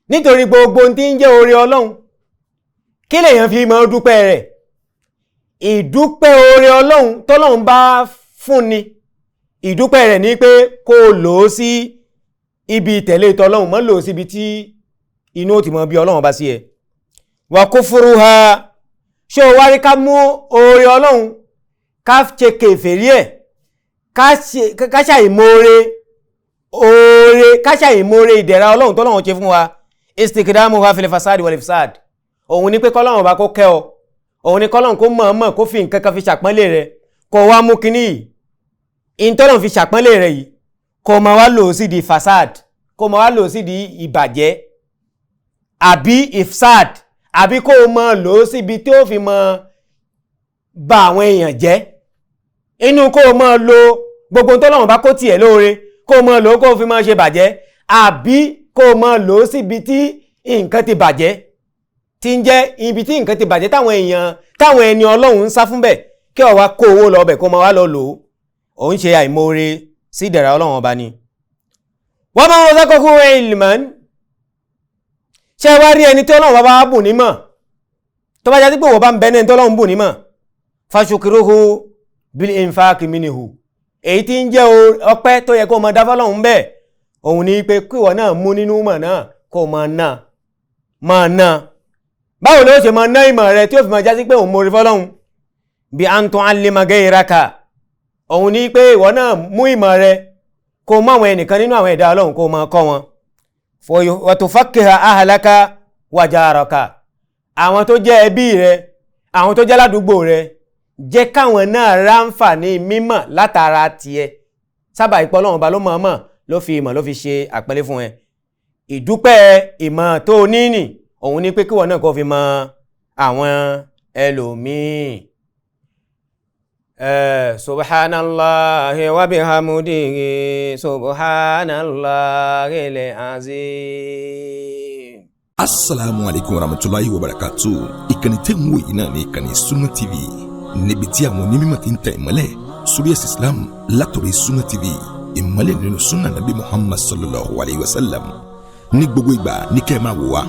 B: nítorí gbogbo tí ń jẹ́ oore ọlọ́run kí lèèyàn fi mọ́ dúpẹ́ rẹ̀ ìdúpẹ́ oore ọlọ́run tọ́lọ́run bá fún ni ìdúpẹ́ rẹ̀ ní pé kó lò ó sí ibi tẹ̀lé tọ́lọ́run mọ́ lò ó sí ibi tí inú ó ti mọ̀ bí ọlọ́run bá sí ẹ. wa kufruha ṣé o wá rí ká mú oore ọlọ́run ká ṣe kèfèrí ẹ̀ ká ṣàìmoore oore ká ṣàìmoore ìdẹ̀ra ọlọ́run tọ́lọ́run ṣe fún wa istikdamuha fil fasad wal ifsad òun ní pé kọ́lọ́run bá kó kẹ́ ọ òun ní kọ́lọ́run kó mọ̀ọ́mọ̀ kó fi nǹkan kan fi ṣàpọ́nlé rẹ̀ kó wá mú kinní yìí ìntọ́lọ́run fi ṣàpọ́nlé rẹ̀ yìí kó máa wá lò sí di fasad kó máa wá lò sí di ìbàjẹ́ àbí ifsad àbí kó máa lò síbi tí ó fi máa ba àwọn èèyàn jẹ́ inú kó máa lo gbogbo tọ́lọ́run bá kó tiẹ̀ lóore kó máa lò kó fi máa ṣe bàjẹ́ àbí kó máa lò síbi tí nǹkan ti bàjẹ́ tí ń jẹ́ ibi tí nǹkan ti bàjẹ́ táwọn ẹni ọlọ́run ń sá fún bẹ̀ kí ó wá kó owó lọ bẹ̀ kó máa wá lọ lò ó òun ṣe àìmoore sí ìdẹ̀ra ọlọ́run ọba ni. wa man razaqahu ilman ṣe wá rí ẹni tí ọlọ́run bá bùn nímọ̀ tó bá jẹ́ pé wọ́n bá ń bẹ ní ẹni tí ọlọ́run bùn nímọ̀ fashukruhu bil infaqi minhu èyí tí ń jẹ́ ọpẹ́ tó yẹ kó máa dá fọ́lọ́run bẹ́ẹ̀ òun ni pé kí ìwọ náà mú nínú mọ̀ náà kó máa ná báwo ló ṣe máa ná ìmọ̀ rẹ tí ó fi máa jásí pé òun mórí fọ́lọ́run bí an tu'allima gayraka òun ní pé ìwọ náà mú ìmọ̀ rẹ kó mú àwọn ẹnìkan nínú àwọn ẹ̀dá ọlọ́run kó máa kọ́ wọn wa tufaqqiha ahlaka wa jaraka àwọn tó jẹ́ ẹbí rẹ àwọn tó jẹ́ ládùúgbò rẹ jẹ́ káwọn náà ráǹfààní mímọ̀ látara tiẹ̀ sábà ìpọ́ ọlọ́run ọba ló mọ̀ọ́mọ̀ ló fi ìmọ̀ ló fi ṣe àpẹẹlẹ fún ẹ ìdúpẹ́ ìmọ̀ tó ní nì òun ní pé kíwọ náà kó fi mọ àwọn ẹlòmíì. Subhanallahi wa bihamdihi subhanallahil azim.
C: Assalamu alaikum warahmatullahi wabarakatuh. Ìkànnì tẹ́ ń wò yìí náà ní ìkànnì Sunna TV níbi tí àwọn onímọ̀ ti ń tẹ̀ ìmọ́lẹ̀ sórí ẹ̀sìn Islam látòrí Sunna TV ìmọ́lẹ̀ nínú sunna nabi Muhammad sallallahu alayhi wa sallam ní gbogbo ìgbà ní kẹ́ ẹ máa wò wá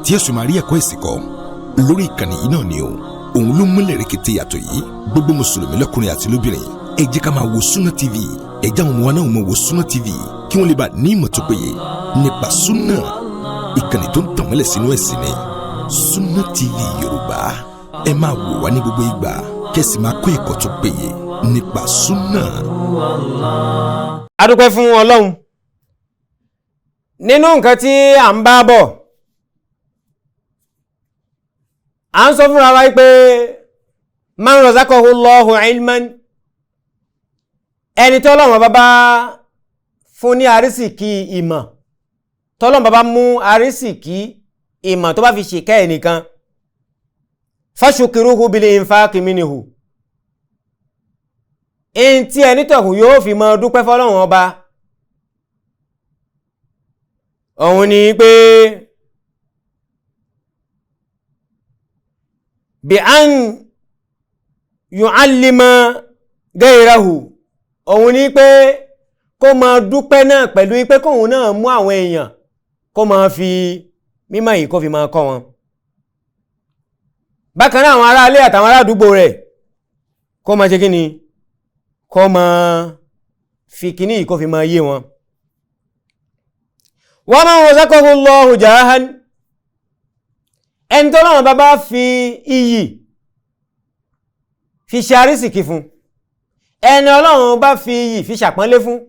C: tí ẹ sì máa rí ẹ̀kọ́ ìsìnkọ́ lórí ìkànnì yìí náà ni o òun ló múlẹ̀ rẹ̀kẹ̀tẹ̀ yàtọ̀ yìí gbogbo mùsùlùmí lọ́kùnrin àti lóbìnrin ẹ jẹ́ ká máa wo Sunna TV ẹ jẹ́ àwọn ọmọ wa náà máa wo Sunna TV kí wọ́n lè bá ní ìmọ̀ tó péye nípa sunna ìkànnì tó ń tàn mọ́lẹ̀ sínú ẹ̀sìn ni Sunna TV Yorùbá ẹ máa wò wá ní gbogbo ìgbà kẹ́sì máa kọ́ ẹ̀kọ́ tó péye nípa sunna.
B: A dúpẹ́ fún Ọlọ́run nínú nǹkan tí à ń bá bọ̀ à ń sọ fúnra wa pé man razaqahu Allahu ilman ẹni tí Ọlọ́run bá fún ní àrísìkí ìmọ̀ tọ́lọ́run bá mú àrísìkí ìmọ̀ tó bá fi ṣèkẹ́ ẹnìkan fashukiruhu bil infaqi minhu in tí ẹni tọ̀hún yóò fi mọ dúpẹ́ fọ́lọ́run ọba òun ni pé bí an yu'allima gayrahu òun ni pé kó mọ dúpẹ́ náà pẹ̀lú pé kóhun náà mú àwọn èèyàn kó mọ fi mímọ̀ yìí kó fi mọ kọ́ wọn bákan náà àwọn ará ilé àtàwọn ará àdúgbò rẹ̀ kó mọ ṣe kí ni kó mọ fi kíní yìí kó fi mọ yé wọn. wa man razaqahu Allahu jahan ẹni tó lọ́wọ́ bá fi iyì fi ṣe àrísìkí fún, ẹni ọlọ́run bá fi iyì fi ṣàpọ́nlé fún.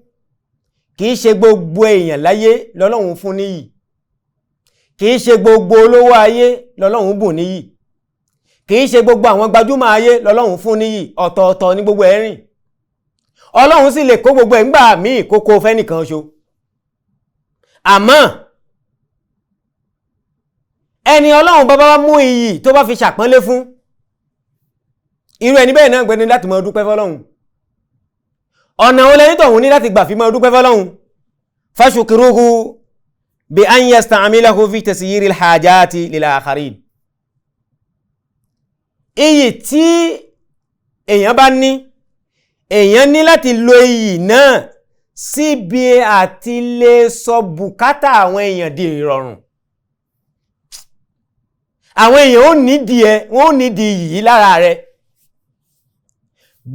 B: Kìí ṣe gbogbo èèyàn láyé lọ́lọ́run fún níyì, kìí ṣe gbogbo olówó ayé lọ́lọ́run bùn níyì, kìí ṣe gbogbo àwọn gbajúmọ̀ ayé lọ́lọ́run fún níyì. Ọ̀tọ̀ọ̀tọ̀ ní gbogbo ẹ̀rìn. Ọlọ́run sì lè kó gbogbo ẹ̀ ńgbà míì kókó fẹ́nìkan ṣo. Àmọ́ ẹni ọlọ́run bá mú iyì tó bá fi ṣàpọ́nlé fún, irú ẹni bẹ́ẹ̀ náà gbẹ́ni láti máa dúpẹ́ fọ́lọ́run. Ọ̀nà wo lẹ́yìn tọ̀hún ní láti gbà fi máa dúpẹ́ fọ́lọ́run? Fashukruhu bi an yasta'milahu fi tasyiril hajati lil akharin. Iyì tí èèyàn bá ní, èèyàn ní láti lo iyì náà síbi àti lè sọ bùkátà àwọn èèyàn di ìrọ̀rùn. Àwọn èèyàn ó nídìí ẹ, wọ́n ó nídìí iyì lára rẹ.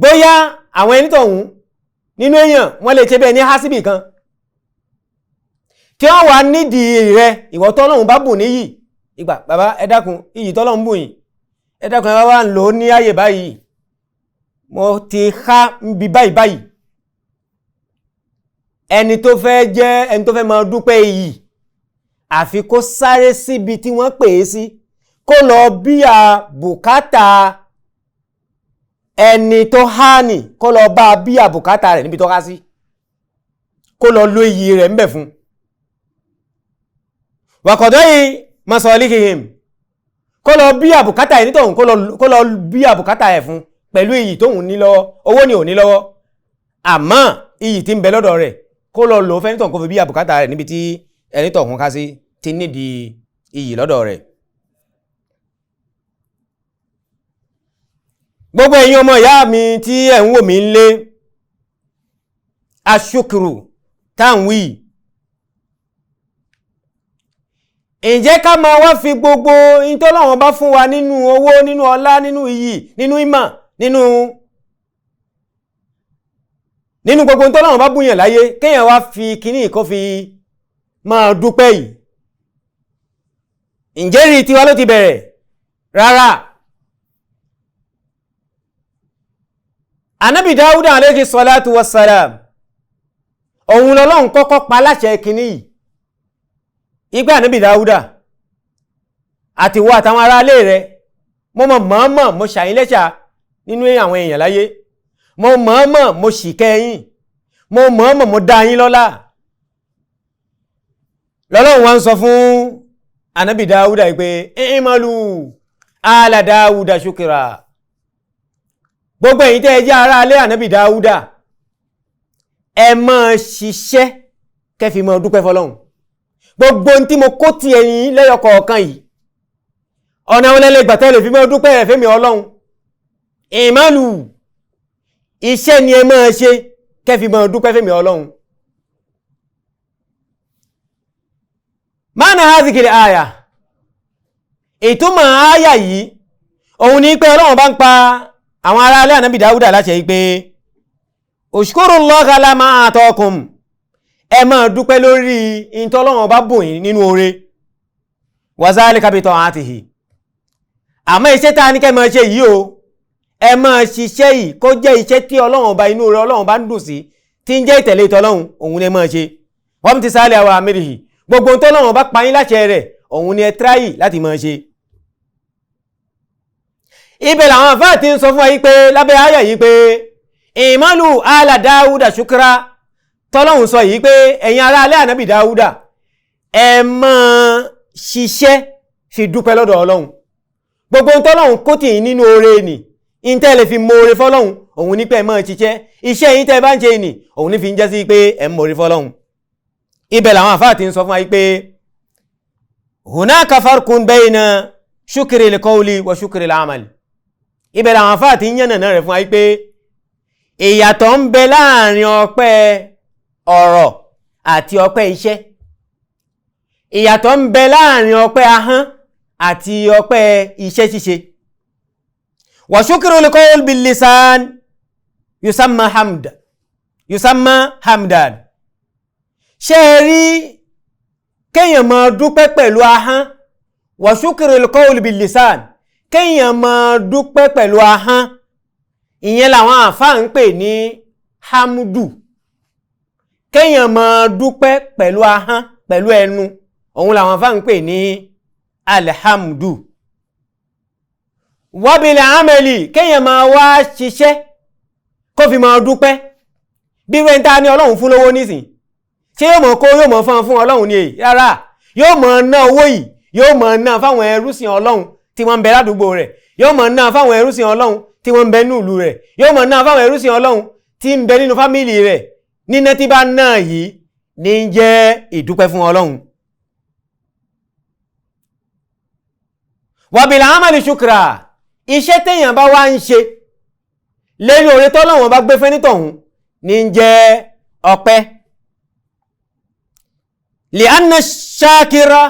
B: Bóyá àwọn ẹni tọ̀hún nínú èèyàn wọ́n lè ṣe bẹ́ẹ̀ ní hásíbì kan tí wọ́n wà nídìí rẹ, ìwọ tọ́lọ́hun bá bùn níyì. Ìgbà bàbá ẹ dákun, iyì tọ́lọ́hun bùn yìí, ẹ dákun ẹ wá ń lò ó ní ààyè báyìí, mo ti há ń bi báyìí báyìí. Ẹni tó fẹ́ máa dúpẹ́ iyì, àfi kó sáré síbi tí wọ́n pè é sí, kó lọ bíà bùkátà ẹni tó há nì, kó lọ bá bíà bùkátà rẹ̀ níbi tó há sí, kó lọ lo iyì rẹ̀ ń bẹ̀ fún. Wàkọ̀dọ́ yìí masalihim, kó lọ bíà bùkátà ẹ̀ nítòhun, kó lọ bíà bùkátà ẹ̀ fún pẹ̀lú iyì tóhun ní lọ́wọ́. Owó ni ò ní lọ́wọ́, àmọ́ iyì tí ń bẹ lọ́dọ̀ rẹ̀ kó lọ lò fẹ́ nítòhun kó fi bíà bùkátà rẹ̀ níbi tí ẹni tọ̀hún ká sí ti nídìí iyì lọ́dọ̀ rẹ̀. Gbogbo ẹ̀yin ọmọ ìyá mi tí ẹ̀ ń wò mí ń lé, aṣukuru táwí, ǹjẹ́ ká máa wá fi gbogbo in tó lọ́wọ́n bá fún wa nínú owó, nínú ọlá, nínú iyì, nínú ìmọ̀, nínú gbogbo in tó lọ́wọ́n bá bùyàn láyé, kéèyàn wá fi kíní kó fi máa dúpẹ́ yìí? Ǹjẹ́ rí tiwa ló ti bẹ̀rẹ̀? Rárá. Ànábì Dáúdà alayhi salatu wassalam, òun lọ́lọ́run kọ́kọ́ pa láṣẹ kíní yìí. Ìgbà Ànábì Dáúdà àti wọ àtàwọn ará ilé rẹ̀, mo mọ̀ọ́mọ̀ mo ṣàyín lẹ́ṣà nínú àwọn èèyàn láyé, mo mọ̀ọ́mọ̀ mo ṣìkẹ́ yín, mo mọ̀ọ́mọ̀ mo dá yín lọ́lá. Lọ́lọ́run wá ń sọ fún Ànábì Dáúdà pé i'malu ala Dáúdà shukra. Gbogbo ẹ̀yin tẹ́ ẹ jẹ́ ará ilé Ànábì Dáúdà, ẹ máa ṣiṣẹ́ kẹ́fì máa dúpẹ́ fọ́lọ́run. Gbogbo tí mo kó ti ẹ̀yin lẹ́yọ kọ̀ọ̀kan yìí, ọ̀nà àwọn ẹlẹ́gbà tẹ́lẹ̀ fi máa dúpẹ́ rẹ̀ fẹ́mi Ọlọ́run. Ìmálù, iṣẹ́ ni ẹ máa ṣe kẹ́fì máa dúpẹ́ fẹ́mi Ọlọ́run. Mana hazikil aya, ìtumọ̀ aya yìí òun ní pé Ọlọ́run bá ń pa àwọn ará ilé Ànábì Dáúdà láṣẹ yìí pé ushkurullaha ala ma atakum, ẹ máa dúpẹ́ lórí in tí Ọlọ́run bá bùn yín nínú oore, wa zalika bi ta'atihi. Àmọ́ iṣẹ́ tá ní kẹ́ máa ṣe yìí o, ẹ máa ṣiṣẹ́ yìí kó jẹ́ iṣẹ́ tí Ọlọ́run bá inú rẹ̀ Ọlọ́run bá ń dùn sí, tí ń jẹ́ ìtẹ̀lé t'Ọlọ́run, òun ni ẹ máa ṣe. Wọ́n ti sálẹ̀ àwọn àmìrìhì, gbogbo tó Ọlọ́run bá pa yín láṣẹ rẹ̀, òun ni ẹ tíráyì láti máa ṣe. Ibẹ̀ làwọn àfáà ti ń sọ fún wa yí pé lábẹ́ àyà yìí pé ìmálù ala Dáúdà ṣúkúrá, tọ́lọ́hun sọ yìí pé ẹ̀yin ará alẹ́ Ànábì Dáúdà, ẹ máa ṣiṣẹ́ fi dúpẹ́ lọ́dọ̀ Ọlọ́run. Gbogbo tọ́lọ́hun kó tì yín nínú oore nì, in tẹ́ lè fi mọ oore fọ́lọ́hun, òun ní pé ẹ máa ṣiṣẹ́, iṣẹ́ yín tẹ́ bá ń ṣe nì, òun ní fi ń jẹ́ sí pé ẹ mọ oore fọ́lọ́hun. Ibẹ̀ làwọn àfáà ti ń sọ fún wa yí pé hunaka farqun bayna shukri l-qawli wa shukri l-amal. Ibẹ̀ làwọn àfáà ti ń yànnàná rẹ̀ fún wa yí pé ìyàtọ̀ ń bẹ láàrin ọpẹ́ ọ̀rọ̀ àti ọpẹ́ iṣẹ́. Ìyàtọ̀ ń bẹ láàrin ọpẹ́ ahọ́n àti ọpẹ́ iṣẹ́ ṣíṣe. Wa shukru l-qawl bil-lisan yusamma hamdan. Ṣé rí kéèyàn máa dúpẹ́ pẹ̀lú ahọ́n, wa shukru l-qawl bil-lisan, kéèyàn máa dúpẹ́ pẹ̀lú ahọ́n, ìyẹn làwọn àfáà ń pè ní hamdu. Kéèyàn máa dúpẹ́ pẹ̀lú ahọ́n pẹ̀lú ẹnu, òun làwọn àfáà ń pè ní alhamdu. Wabil amali, kéèyàn máa wá ṣiṣẹ́ kó fi máa dúpẹ́. Bí wẹ́n tá ní Ọlọ́run fún lówó nísìn, ṣé yóò mọ̀ kó yóò mọ̀ fún Ọlọ́run ní èyí? Rárá, yóò mọ̀ ná owó yìí, yóò mọ̀ ná fáwọn ẹrúsìn Ọlọ́run tí wọ́n ń bẹ ládùúgbò rẹ̀, yóò mọ̀ ná fáwọn ẹrúsìn Ọlọ́run tí wọ́n ń bẹ ní ìlú rẹ̀, yóò mọ̀ ná fáwọn ẹrúsìn Ọlọ́run tí ń bẹ nínú fámìlì rẹ̀. Níná tí bá náà yìí ní jẹ́ ìdúpẹ́ fún Ọlọ́run. Wabil amali shukra, iṣẹ́ téèyàn bá wá ń ṣe lórí oore tọ́lọ́run bá gbé fẹ́nítọ̀hún ní jẹ́ ọpẹ́. Li anna shakira,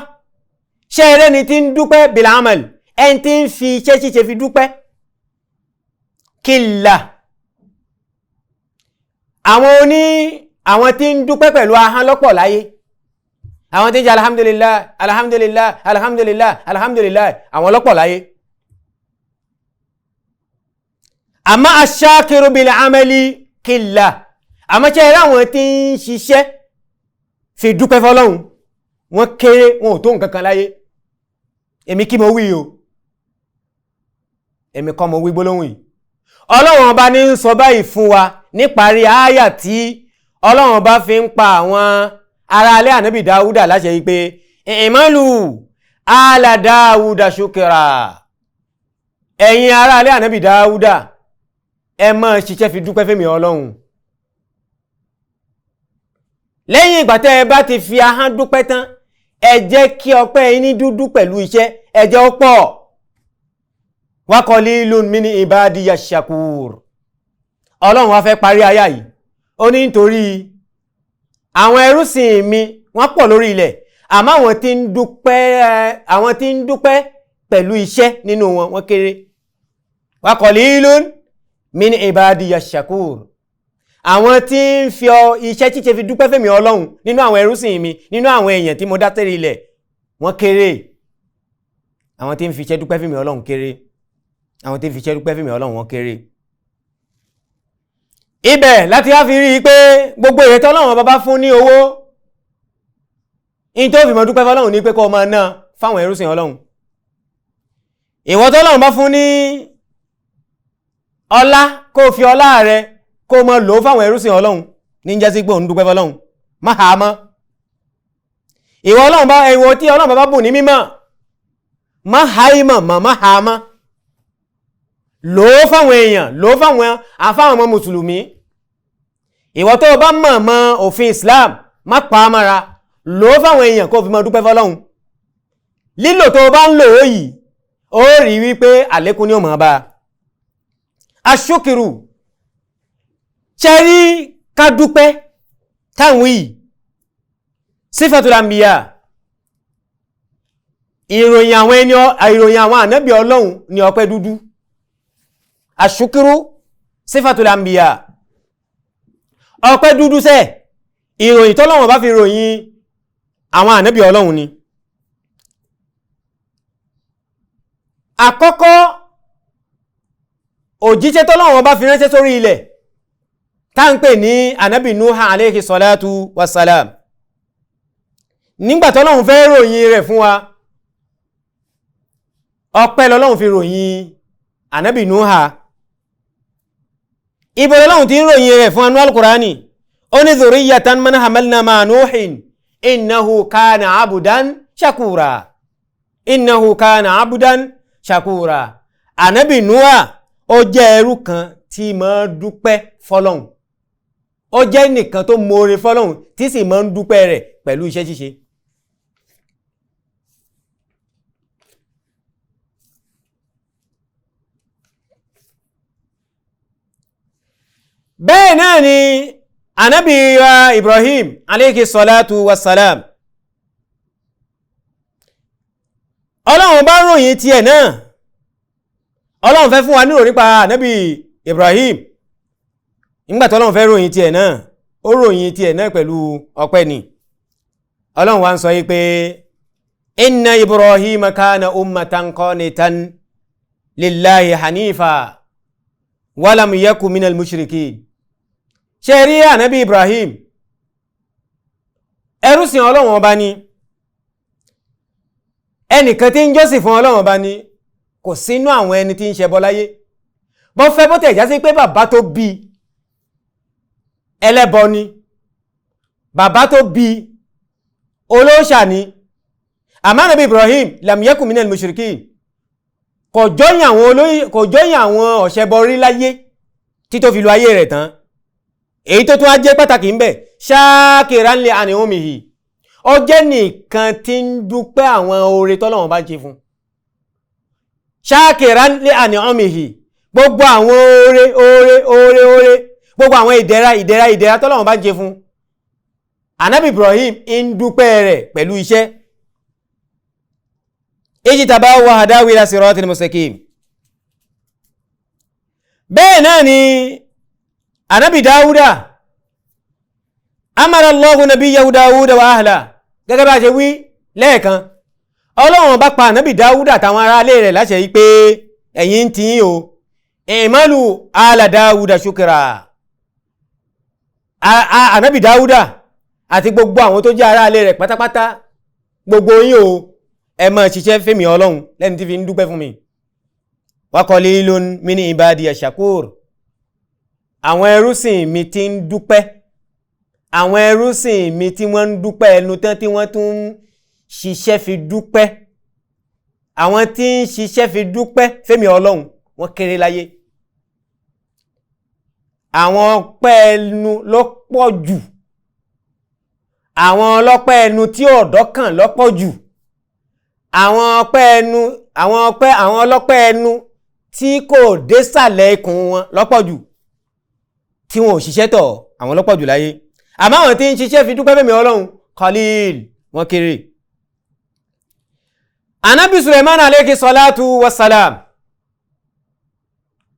B: ṣe eré ni tí ń dúpẹ́ bil amal, ẹni tí ń fi iṣẹ́ ṣíṣe fi dúpẹ́. Killa, àwọn tí ń dúpẹ́ pẹ̀lú ahọ́n lọ́pọ̀ láyé. Àwọn tí ń jẹ́ alhamdulillah, alhamdulillah, alhamdulillah, alhamdulillah, àwọn lọ́pọ̀ láyé. Àmọ́ ash-shakiru bil amali killa, àmọ́ ṣe eré àwọn tí ń ṣiṣẹ́ fi dúpẹ́ fọ́lọ́hun, wọ́n kéré, wọn ò tó nǹkan kan láyé. Èmi kí mo wí o, èmi kọ́ mo wí gbólóhùn yìí. Ọlọ́run ọba ní ń sọ báyìí fún wa níparí ááyà tí Ọlọ́run ọba fi ń pa àwọn ará ilé ànábì Dáúdà láṣẹ yìí pé ìmọ̀lù ala Dáúdà ṣúkìrà, ẹ̀yin ará ilé ànábì Dáúdà ẹ máa ṣiṣẹ́ fi dúpẹ́ fẹ́mi Ọlọ́run. Lẹ́yìn ìgbà tẹ́ ẹ bá ti fi ahọ́n dúpẹ́ tán, ẹ jẹ́ kí ọpẹ́ yín ní dúdú pẹ̀lú iṣẹ́, ẹ jẹ́ ó pọ̀. Wa qalilun min ibadiya shakur. Ọlọ́run wá fẹ́ parí ayá yìí, ó ní nítorí àwọn ẹrúsìn mi wọ́n pọ̀ lórí ilẹ̀, àmọ́ àwọn tí ń dúpẹ́ pẹ̀lú iṣẹ́ nínú wọn wọ́n kéré. Wa qalilun min ibadiya shakur. Àwọn tí ń fi iṣẹ́ ṣíṣe fi dúpẹ́ fẹ́mi Ọlọ́run nínú àwọn ẹrúsìn mi, nínú àwọn èèyàn tí mo dá tẹ́rì ilẹ̀, wọ́n kéré. Àwọn tí ń fi iṣẹ́ dúpẹ́ fẹ́mi Ọlọ́run kéré. Àwọn tí ń fi iṣẹ́ dúpẹ́ fẹ́mi Ọlọ́run wọ́n kéré. Ibẹ̀ láti wá fi rí i pé gbogbo ìrètí Ọlọ́run bàbá fún ní owó, in tó fi mọ̀ dúpẹ́ fọ́lọ́run ní pé kó máa ná fáwọn ẹrúsìn Ọlọ́run. Ìwọ tọ́lọ́run bá fún ní ọlá, kó fi ọlá rẹ kó mọ lò fáwọn ẹrúsìn Ọlọ́run, ní jẹ́ sí pé òun dúpẹ́ fọ́lọ́run, má ha mọ́. Ìwọ tí Ọlọ́run bá bùn ní mímọ̀, má ha ìmọ̀ mọ̀, má ha mọ́. Lò fáwọn èèyàn, lò fáwọn ọmọ mùsùlùmí. Ìwọ tó bá mọ̀ òfin Islam, má pa á mára, lò fáwọn èèyàn kó fi mọ dúpẹ́ fọ́lọ́run. Lílò tó bá ń lò ó yìí, ó rí wípé àlékún ní ó máa bá. Aṣókìrù, ṣẹ́rí ká dúpẹ́ táwọn yìí, sífàtul anbiya, ìròyìn àwọn ànábì Ọlọ́run ni ọpẹ́ dúdú. Aṣókìrù sífàtul anbiya, ọpẹ́ dúdú sẹ́, ìròyìn tọ́lọ́run bá fi ròyìn àwọn ànábì Ọlọ́run ni. Àkọ́kọ́ òjíṣẹ́ tọ́lọ́run bá fi ránṣẹ́ sórí ilẹ̀ tá ń pè ní ànábì Nuha alayhi salatu wassalam. Nígbà tọ́lọ́run fẹ́ ròyìn rẹ̀ fún wa, ọpẹ́ lọ́lọ́run fi ròyìn ànábì Nuha. Ibo lọ́lọ́run ti ń ròyìn rẹ̀ fún anú al-Qur'ani, ó ní dhurriyatan man hamalna ma'a Nuhin innahu kana abdan shakura. Innahu kana abdan shakura. Ànábì Nuha ó jẹ́ ẹrú kan tí máa dúpẹ́ fọ́lọ́run. Ó jẹ́ nìkan tó mọ̀ọ́re fọ́lọ́run tí sì máa ń dúpẹ́ rẹ̀ pẹ̀lú iṣẹ́ ṣíṣe. Bẹ́ẹ̀ náà ni ànábì Ibrahim alayhi salatu wassalam. Ọlọ́run bá ròyìn tiẹ̀ náà. Ọlọ́run fẹ́ fún wa nírò nípa ànábì Ibrahim. Nígbàtí Ọlọ́run fẹ́ ròyìn tiẹ̀ náà, ó ròyìn tiẹ̀ náà pẹ̀lú ọpẹ́ ni. Ọlọ́run wá ń sọ yí pé inna Ibrahim kana ummatan qanitan lillahi hanifa walam yaku minal mushrikin. ṣe rí ànábì Ibrahim ẹrúsìn Ọlọ́run ọba ni, ẹnìkan tí ń jọ́sìn fún Ọlọ́run ọba ni, kò sínú àwọn ẹni tí ń ṣẹbọ láyé. bọ́ fẹ́ bó tẹ̀ já sí pé bàbá tó bí ẹlẹ́bọ ni, bàbá tó bí olóòṣà ni, àmọ́ ànábì Ibrahim lam yaku minal mushrikin, kò jọyìn àwọn ọ̀ṣẹbọ rí láyé tí tó fi lo ayé rẹ̀ tán. èyí tó tún á jẹ́ pàtàkì ń bẹ̀, shakiran li an'umihi, ó jẹ́ nìkan tí ń dúpẹ́ àwọn oore tọ́lọ́run bá ṣe fún. shakiran li an'umihi, gbogbo àwọn oore gbogbo àwọn ìdẹ̀ra tọ́lọ́run bá ṣe fún. ànábì Ibrahim ń dúpẹ́ rẹ̀ pẹ̀lú iṣẹ́. ijtabahu wa hadahu ila siratil mustaqim. bẹ́ẹ̀ náà ni ànábì Dáúdà, amara Allahu nabiyyahu Dáúdà wa ahla, gẹ́gẹ́ bá ṣe wí lẹ́ẹ̀kan, Ọlọ́run bá pa ànábì Dáúdà àtàwọn ará ilé rẹ̀ láṣẹ yí pé ẹ̀yin tí yín o, i'malu ala Dáúdà shukra. ànábì Dáúdà àti gbogbo àwọn tó jẹ́ ará ilé rẹ̀ pátápátá, gbogbo yín o, ẹ máa ṣiṣẹ́ fẹ́mi Ọlọ́run lẹ́ni tí fi ń dúpẹ́ fún mi. wa qalilun min ibadiya shakur. àwọn ẹrúsìn mi tí ń dúpẹ́, àwọn ẹrúsìn mi tí wọ́n ń dúpẹ́ ẹnu tán tí wọ́n tún ń ṣiṣẹ́ fi dúpẹ́, àwọn tí ń ṣiṣẹ́ fi dúpẹ́ fẹ́mi Ọlọ́run wọ́n kéré láyé. àwọn ọpẹ́ ẹnu ló pọ̀ jù, àwọn ọlọ́pẹ́ ẹnu tí ọ̀dọ́ kàn lọ́pọ̀ jù, àwọn ọlọ́pẹ́ ẹnu tí kò désàlẹ̀ ikùn wọn lọ́pọ̀ jù, tí wọn ò ṣiṣẹ́ tọ̀ àwọn lọ́pọ̀ jù láyé. àmọ́ àwọn tí ń ṣiṣẹ́ fi dúpẹ́ fẹ́mi Ọlọ́run qalil, wọn kéré. ànábì Suleiman alayhi salatu wassalam,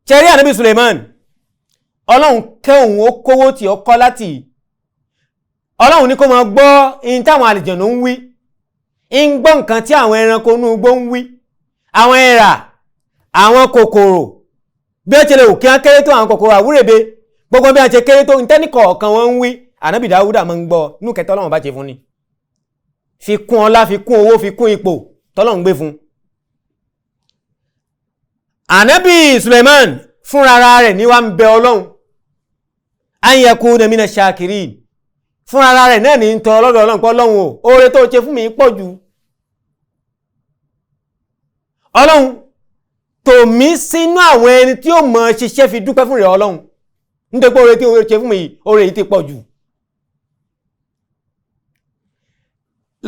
B: ṣẹ́rí ànábì Suleiman, Ọlọ́run kẹ́ òun ó kówó tí ó kọ́ láti, Ọlọ́run ní kó máa gbọ́ in táwọn àlìjànnú ń wí, ń gbọ́ nǹkan tí àwọn ẹranko inú igbó ń wí, àwọn ẹ̀rà, àwọn kòkòrò, bí ó ti lè òkè kéré tó àwọn kòkòrò àwúrèbe, gbogbo bí a ṣe kéré tó ìtẹ́nìkọ̀ ọ̀kan wọn ń wí, ànábì Dáúdà máa ń gbọ́ inú kẹta Ọlọ́run bá ṣe fún ni. fi kún ọlá, fi kún owó, fi kún ipò tọ́lọ́run gbé fún. ànábì Suleiman fúnra rẹ̀ ní wá ń bẹ Ọlọ́run an yakuna mina shakirin, fúnra rẹ̀ náà ní ń tọrọ lọ́dọ̀ Ọlọ́run pé Ọlọ́run o, oore tó ṣe fún mi pọ̀ jù. Ọlọ́run tò mí sínú àwọn ẹni tí ó mọ̀ ṣiṣẹ́ fi dúpẹ́ fún rẹ̀ Ọlọ́run, nítorí pé oore tí ó ṣe fún mi, oore yìí ti pọ̀ jù.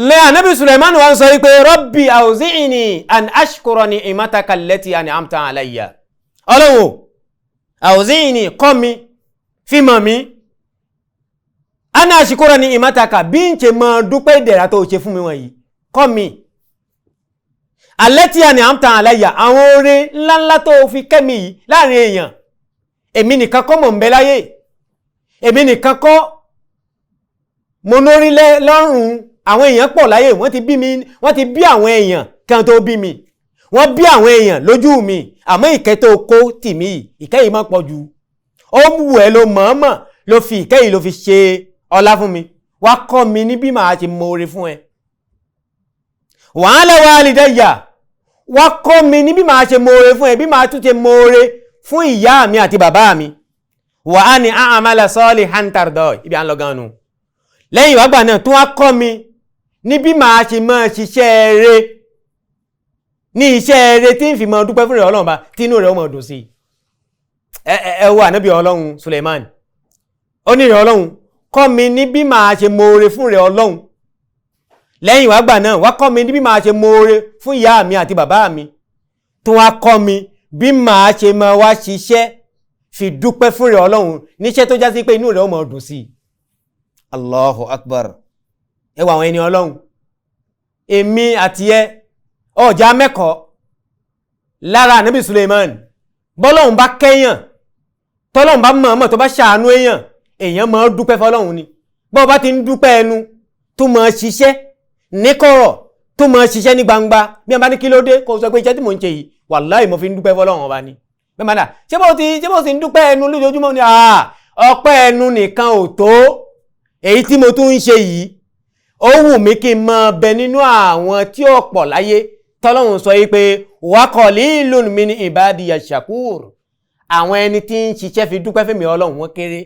B: lẹ́ ànábì Suleiman wá ń sọ wípé Rabbi awzi'ni an ashkura ni'mataka allati an'amta alayya. Ọlọ́run o, awzi'ni, kọ́ mi, fi mọ̀ mí, an ashkura ni'mataka, bí ń ṣe mọ̀ dúpẹ́ ìdẹ̀ra tó ṣe fún mi wọ̀nyí, kọ́ mi. allati an'amta alayya, àwọn oore ńláńlá tó fi kẹ́mi yìí láàrin èèyàn. èmi nìkan kọ́ mọ̀ ń bẹ láyé, èmi nìkan kọ́ mo lórí lọ́rùn, àwọn èèyàn pọ̀ láyé, wọ́n ti bí àwọn èèyàn kan tó bí mi, wọ́n bí àwọn èèyàn lójú mi, àmọ́ ìkẹ́ tó kó tì mí, ìkẹ́ yìí má pọ̀ jù. ó wù ẹ́ ló mọ̀ọ́mọ̀ ló fi ìkẹ́ yìí ló fi ṣe ọlá fún mi, wá kọ́ mi ní bí màá ṣe mọ̀ọ́re fún ẹ. wa ala walidayya, wá kọ́ mi ní bí màá ṣe mọ̀ọ́re fún ẹ, bí màá tún ṣe mọ̀ọ́re fún ìyá mi àti bàbá mi. wa ani a'mala salihan tarda, ibi à ń lọ gan-an nù. lẹ́yìn ìwàgbà náà tún wá kọ́ mi ní bí màá ṣe máa ṣiṣẹ́ rere, ní iṣẹ́ rere tí ń fi máa dúpẹ́ fún rẹ̀ Ọlọ́run bá, tí inú rẹ̀ ó máa dùn sí. ẹ wo ànábì Ọlọ́run Suleiman, ó ní rẹ̀ Ọlọ́run kọ́ mi ní bí màá ṣe mọ̀ọ́re fún rẹ̀ Ọlọ́run. lẹ́yìn ìwàgbà náà wá kọ́ mi ní bí màá ṣe mọ̀ọ́re fún ìyá mi àti bàbá mi, tó wá kọ́ mi bí màá ṣe máa wá ṣiṣẹ́ fi dúpẹ́ fún rẹ̀ Ọlọ́run, níṣẹ́ tó já sí pé inú rẹ̀ ó máa dùn sí. Allahu Akbar. ẹ wà àwọn ẹni Ọlọ́run, èmi àti ẹ ọjà mẹ́kọ̀ọ́ lára ànábì Suleiman. bọ́lọ́run bá kẹ́yàn, tọ́lọ́run bá mọ̀ọ́mọ̀ tó bá ṣàánú èèyàn máa dúpẹ́ fọ́lọ́run ni. bọ́ bá ti ń dúpẹ́ ẹnu tó máa ṣiṣẹ́ níkọ̀rọ̀, tó máa ṣiṣẹ́ ní gbangba, bí a bá ní kí ló dé, kó sọ pé iṣẹ́ tí mò ń ṣe yìí wàláhì mo fi ń dúpẹ́ fọ́lọ́run ọba ni. bẹ́ẹ̀ máa ṣé mo ti ń dúpẹ́ ẹnu lójoojúmọ́ ni ọpẹ́ ẹnu nìkan ò tó èyí tí mo tún ń ṣe yìí ó wù mí kí n máa bẹ nínú àwọn tí ó pọ̀ láyé tọ́lọ́hun sọ yìí pé wa qalilun min ibadiya shakur àwọn ẹni tí ń ṣiṣẹ́ fi dúpẹ́ fẹ́mi ọlọ́run wọn kéré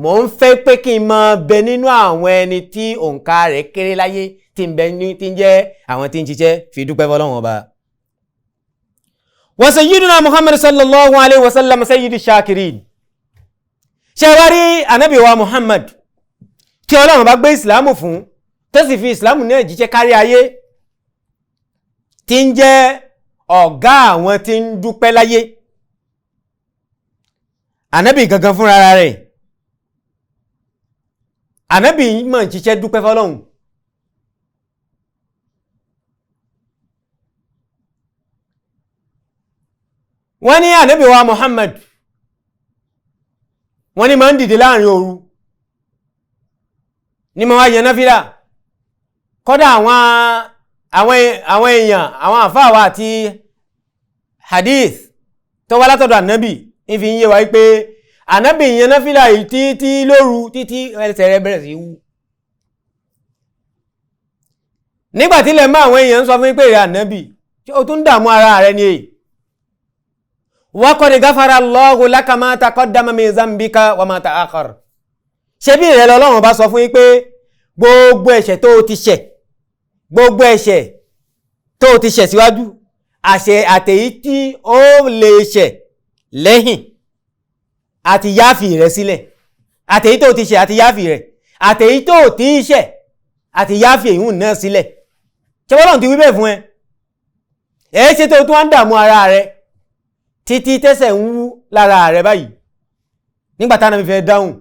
B: mò ń fẹ́ pé kí n máa bẹ nínú àwọn ẹni tí òǹkà rẹ̀ kéré láyé tí ń jẹ́ àwọn tí ń ṣiṣẹ́ fi dúpẹ́ fọlọ́run ọba. wa sayyiduna Muhammad sallallahu alayhi wa sallam sayyidu shakirin ṣe wá rí ànábì wa Muhammad tí ọlọ́run bá gbé ìsìlámù fún tó sì fi ìsìlámù náà jíṣẹ́ kárí ayé tí ń jẹ́ ọ̀gá àwọn tí ń dúpẹ́ láyé ànábì gangan fúnra rẹ̀ ànábì mọ̀ ń ṣiṣẹ́ dúpẹ́ fọlọ́run wọ́n ní ànábì wa Muhammad wọ́n ní máa ń dìde láàrin òru ní ma wá yẹn náfílà kọ́dá àwọn èèyàn àwọn àfáàwà àti hadith tó wá látọ̀dọ̀ ànábì ń fi yé wa pé ànábì yẹn náfílà títí lóru títí ẹsẹ̀ rẹ̀ bẹ̀rẹ̀ sí wú nígbàtí lẹ̀ mọ́ àwọn èèyàn ń sọ fún pé rẹ̀ ànábì tí ó tún dààmú ara rẹ̀ ni èyí wa qad ghafara Allahu laka ma taqaddama min zambika wa ma ta'akhkhar ṣe bí ìrẹ̀lẹ̀ ọlọ́run bá sọ fún yín pé gbogbo ẹ̀ṣẹ̀ tó ti ṣẹ̀ gbogbo ẹ̀ṣẹ̀ tó ti ṣẹ̀ síwájú àṣẹ àtèyí tí ó lè ṣẹ̀ lẹ́yìn àti yáfì rẹ̀ sílẹ̀ àtèyí tó ti ṣẹ̀ àti yáfì rẹ̀ àtèyí tó ti ṣẹ̀ àti yáfì èyún náà sílẹ̀ ṣe bọ́lọ́run ti wí bẹ́ẹ̀ fún ẹ ṣe tó tún wá ń dààmú ara rẹ̀ títí tẹ́sẹ̀ ń wú lára rẹ̀ báyìí nígbàtá náà fi fẹ́ dáhùn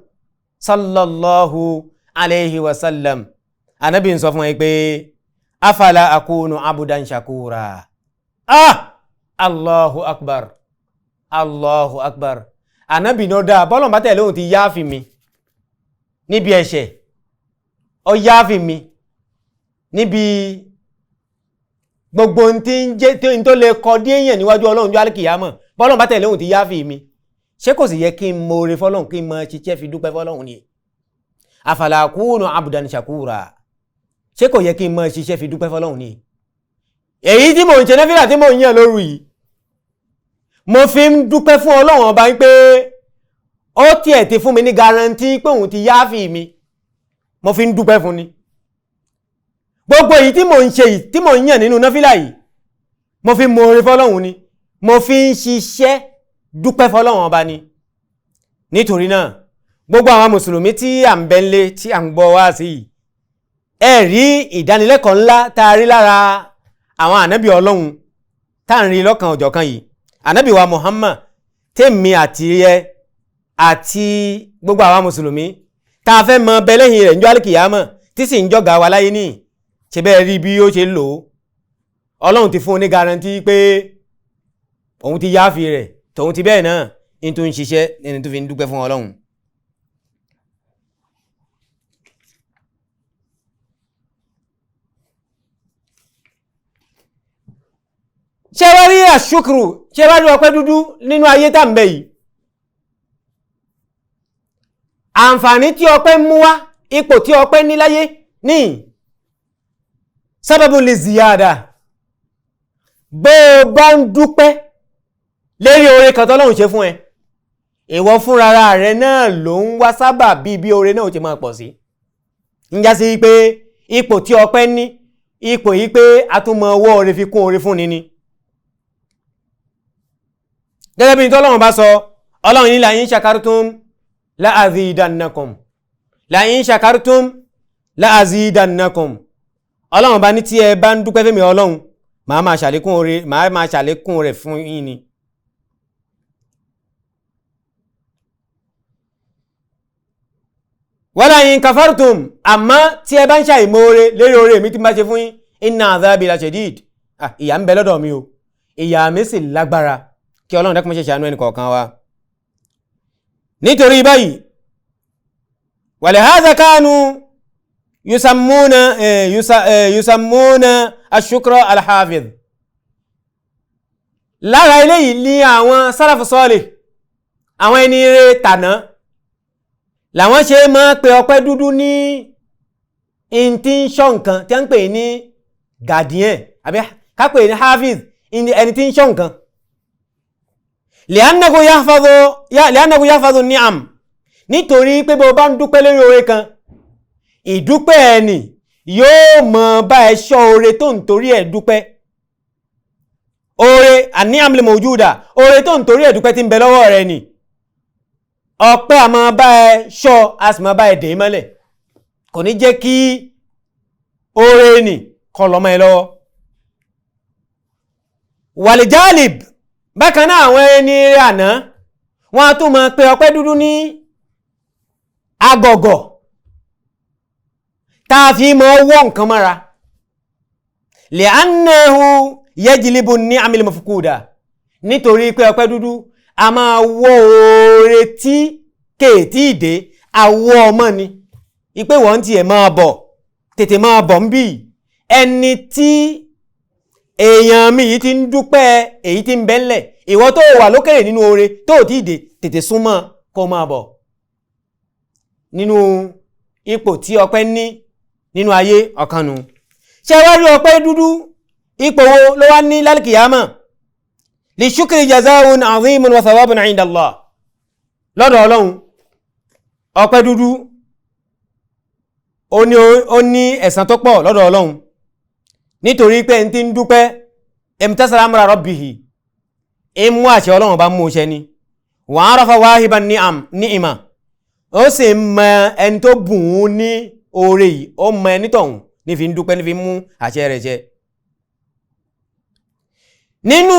B: sallallahu alayhi wa sallam anabi ń sọ fún ẹ pé afala akunu abudan shakura allahu akbar allahu akbar anabi náà dáa bọ́lọ̀ bá tẹ̀lé òun ti yááfì mi níbi ẹ̀ṣẹ̀ ọ yááfì mi níbi gbogbo tí ń jẹ́ tí tó lè kọ dí èèyàn níwájú ọlọ́run jọ alìkìyàmọ̀ bọ́lọ̀ bá tẹ̀lé òun ti yááfì mi ṣé kò sì yẹ kí n mọ̀ọ́re fọ́lọ́run kí n mọ̀ ṣiṣẹ́ fi dúpẹ́ fọ́lọ́run ni afala akunu abdan shakura ṣé kò yẹ kí n mọ̀ ṣiṣẹ́ fi dúpẹ́ fọ́lọ́run ni èyí tí mò ń ṣe nẹ́fìlà tí mò ń yàn lóru yìí mo fi ń dúpẹ́ fún ọlọ́run ọba pé ó tiẹ̀ ti fún mi ní garanti pé òun ti yááfì mi mo fi ń dúpẹ́ fún ni gbogbo èyí tí mò ń ṣe yìí tí mò ń yàn nínú nẹ́fìlà yìí mo fi mọ̀ọ́re fọ́lọ́run ni mo fi ń ṣiṣẹ́ dúpẹ́ fọ́lọ́run ọba ni nítorí náà gbogbo àwọn mùsùlùmí tí à ń bẹ ńlé tí à ń gbọ́ wá sí yìí ẹ rí ìdánilẹ́kọ̀ọ́ ńlá tá a rí lára àwọn ànábì ọlọ́run tá à ń rí lọ́kan ọ̀jọ̀kan yìí ànábì wa Muhammad tèmi àti ẹ àti gbogbo àwọn mùsùlùmí tá a fẹ́ mọ bẹ lẹ́yìn rẹ̀ níjọ́ àlìkìyámọ̀ tí sì ń jọ́gà wa láyé ní ṣe bẹ́ẹ̀ rí bí ó ṣe lò ó ọlọ́run ti fún un ní garanti pé òun ti yááfi rẹ̀ tòun ti bẹ́ẹ̀ náà ní tó ń ṣiṣẹ́ ẹni tó fi ń dúpẹ́ fún ọlọ́run. ṣé wá rí àṣùkùrù ṣé wá rí ọpẹ́ dúdú nínú ayé tá ń bẹ yìí àǹfààní tí ọpẹ́ mú wá ipò tí ọpẹ́ ní láyé ní sábàbù lè ziyada bó o bá ń dúpẹ́ lérí oore kan tọ́lọ́run ṣe fún ẹ ìwọ fúnra rẹ náà ló ń wá sábà bí oore náà ti máa pọ̀ sí ń já sí pé ipò tí ọpẹ́ ní ipò yìí pé a tún mọ owó oore fi kún oore fún ni gẹ́gẹ́ bí tọ́lọ́run bá sọ ọlọ́run ní la in shakartum la azidannakum la in shakartum la azidannakum ọlọ́run bá ní tí ẹ bá ń dúpẹ́ fẹ́mi ọlọ́run máa máa ṣàlékún rẹ̀ fún yín ni wala in kafartum àmọ́ tí ẹ bá ń ṣàìmoore lérí oore mi tí bá ṣe fún yín inna azabi la shadid ìyà ń bẹ lọ́dọ̀ mi o ìyà mi sì lágbára kí ọlọ́run dákun ṣe ṣàánú ẹni kọ̀ọ̀kan wa nítorí báyìí walihadha kanu yusammuna ash-shukra al-hafidh lára eléyìí ní àwọn sálàfù sọ́ọ̀lì àwọn ẹni rere tàná làwọn ṣe máa pe ọpẹ́ dúdú ní ìntí ń ṣọ́ nǹkan tí a ń pè ní guardian àbí ká pè ní hafiz ẹni tí ń ṣọ́ nǹkan li'annahu yahfazu ni'am nítorí pé bó bá ń dúpẹ́ lórí oore kan ìdúpẹ́ ẹni yóò mọ̀ bá ẹ ṣọ́ oore tó ń torí ẹ̀ dúpẹ́ oore an-ni'am al-mawjuda oore tó ń torí ẹ̀ dúpẹ́ tí ń bẹ lọ́wọ́ rẹ ni ọpẹ́ a máa bá ẹ ṣọ́ a sì máa bá ẹ dè mọ́lẹ̀ kò ní jẹ́ kí oore ni kó lọ́mọ ẹ lọ́wọ́ wal-jalib bákan náà àwọn ẹni rẹ̀ àná wọ́n á tún máa pe ọpẹ́ dúdú ní agọ̀gọ̀ tá a fi máa wọ́ nǹkan mọ́ra li'annahu yajlibu an-ni'am al-mafquda nítorí pé ọpẹ́ dúdú a máa wọ́ oore tí kèétí ìdè àwọ̀ ọmọ ni ipé wọ́n ti ẹ̀ máa bọ̀ tètè máa bọ̀ ń bí ẹni tí èèyàn mi yìí ti ń dúpẹ́ èyí tí ń bẹ́ńlẹ̀ ìwọ tó wà lókèrè nínú oore tó ti ìdè tètè súnmọ́ kó máa bọ̀ nínú ipò tí ọpẹ́ ní nínú ayé ọ̀kanu ṣe wá rí ọpẹ́ dúdú ipò wo ló wá ní lálkìyámà li shukri jazaa'un 'azimun wa thawabun 'inda Allah lọ́dọ̀ Ọlọ́run ọpẹ́ dúdú ó ní ẹ̀san tó pọ̀ lọ́dọ̀ Ọlọ́run nítorí pé ẹni tí ń dúpẹ́ imtasala amra rabbihi mú àṣẹ Ọlọ́run bá mú ṣẹ ni wa 'arafa wahiban ni'ima ó sì mọ ẹni tó bùn ún ní oore yìí ó mọ ẹni tọ̀hún ní fi ń dúpẹ́ ní fi mú àṣẹ rẹ̀ ṣẹ nínú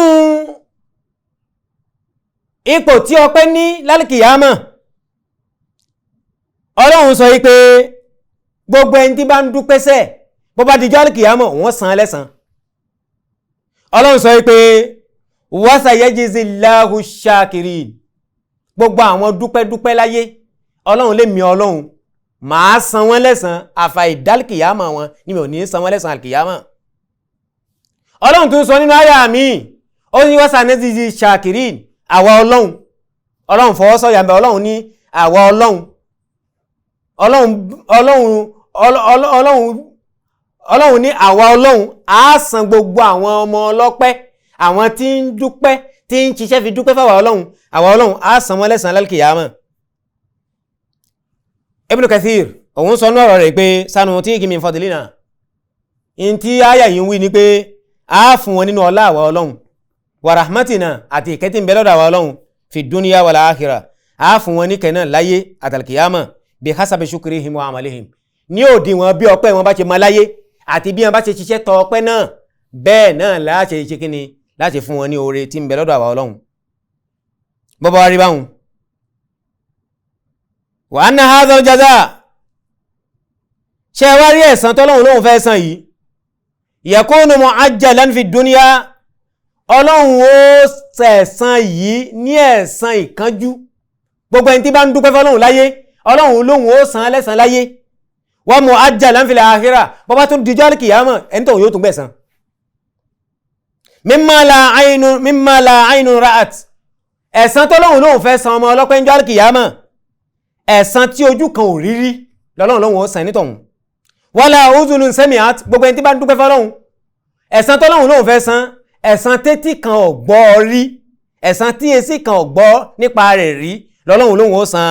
B: ipò tí ọpẹ́ ní lálkìyámà Ọlọ́run sọ wípé gbogbo ẹni tí bá ń dúpẹ́ sẹ́ bó bá dijọ́ lálkìyámà wọ́n san lẹ́san Ọlọ́run sọ wípé wa sayajzillahu shakirin gbogbo àwọn dúpẹ́ láyé Ọlọ́run lè mi Ọlọ́run màá san wọ́n lẹ́san àfà ìdálkìyámà wọn ní mi ò ní san wọ́n lẹ́san àlkìyámà Ọlọ́run tún sọ nínú àyà mi ó ní wa sanajzi shakirin àwa Ọlọ́run fọwọ́ sọ̀yà bẹ̀ Ọlọ́run ní àwa Ọlọ́run ní àwa Ọlọ́run á san gbogbo àwọn ọmọ ọlọ́pẹ́ àwọn tí ń dúpẹ́ tí ń ṣiṣẹ́ fi dúpẹ́ fáwa Ọlọ́run á san wọ́n lẹ́san lálkìyámà Ibn Kathir òun sọ ní ọ̀rọ̀ rẹ̀ pé sanu'tiki min fadlina in tí àyà yìí ń wí ni pé a fún wọn nínú ọlá àwa Ọlọ́run wa rahmatina àti ìkẹ́tí ń bẹ lọ́dọ̀ àwa Ọlọ́run fi dunya wal akhirah a fún wọn ní kẹ́nà láyé àtàlkìyámà bí hasabi shukrihim wa amalihim ní òdì wọn bí ọpẹ́ wọn bá ṣe máa láyé àti bí wọn bá ṣe ṣiṣẹ́ tọ ọpẹ́ náà bẹ́ẹ̀ náà láṣẹ ṣe kíni láti fún wọn ní oore tí ń bẹ lọ́dọ̀ àwa Ọlọ́run bọ́bá wa rí báhùn wa anna hadha al-jaza ṣe wá rí ẹ̀san tọ́lọ́run lóhun fẹ́ san yìí yakunu mu'ajjalan fi dunya Ọlọ́run ó ṣẹ̀san yìí ní ẹ̀san ìkánjú gbogbo ẹni tí bá ń dúpẹ́ fọ́lọ́run láyé Ọlọ́run lóhun ó san lẹ́san láyé wa mu'ajjalan fil akhirah bọ́bá tún dijọ́ àlkìyámà ẹni tó yóò tún gbẹ̀san mimma la aynun ra'at ẹ̀san tọ́lọ́run lóhun fẹ́ san ọmọ ọlọ́pẹ́ njọ́ àlkìyámà ẹ̀san tí ojú kan ò rírí lọ́lọ́run lóhun ó san nítọ̀hún wala udhunun sami'at gbogbo ẹni tí bá ń dúpẹ́ fọ́lọ́run ẹ̀san tọ́lọ́run lóhun fẹ́ san ẹ̀san tétí kan ò gbọ́ rí ẹ̀san tí etí kan ò gbọ́ nípa rẹ̀ rí lọ́lọ́run lóhun ó san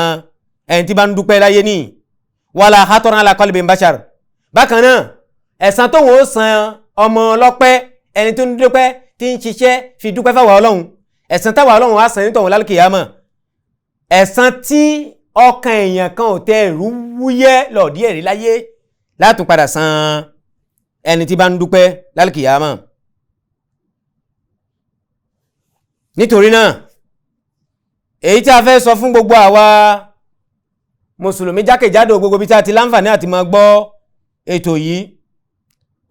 B: ẹni tí bá ń dúpẹ́ láyé ní wala khatara ala qalbin bashar bákan náà ẹ̀san tóhun ó san ọmọ ọlọ́pẹ́ ẹni tó ń dúpẹ́ tí ń ṣiṣẹ́ fi dúpẹ́ fáwọn Ọlọ́run ẹ̀san táwọn Ọlọ́run á san nítọ̀hún lálkìyámà ẹ̀san tí ọkàn èèyàn kan ò tẹ́ ẹ̀rú wúyẹ́ lọ́ọ̀dí ẹ̀rí láyé látún padà san ẹni tí bá ń dúpẹ́ lálkìyámà nítorí náà èyí tí a fẹ́ sọ fún gbogbo àwa mùsùlùmí jákèjádò gbogbo bí tí a ti láǹfààní àti máa gbọ́ ètò yìí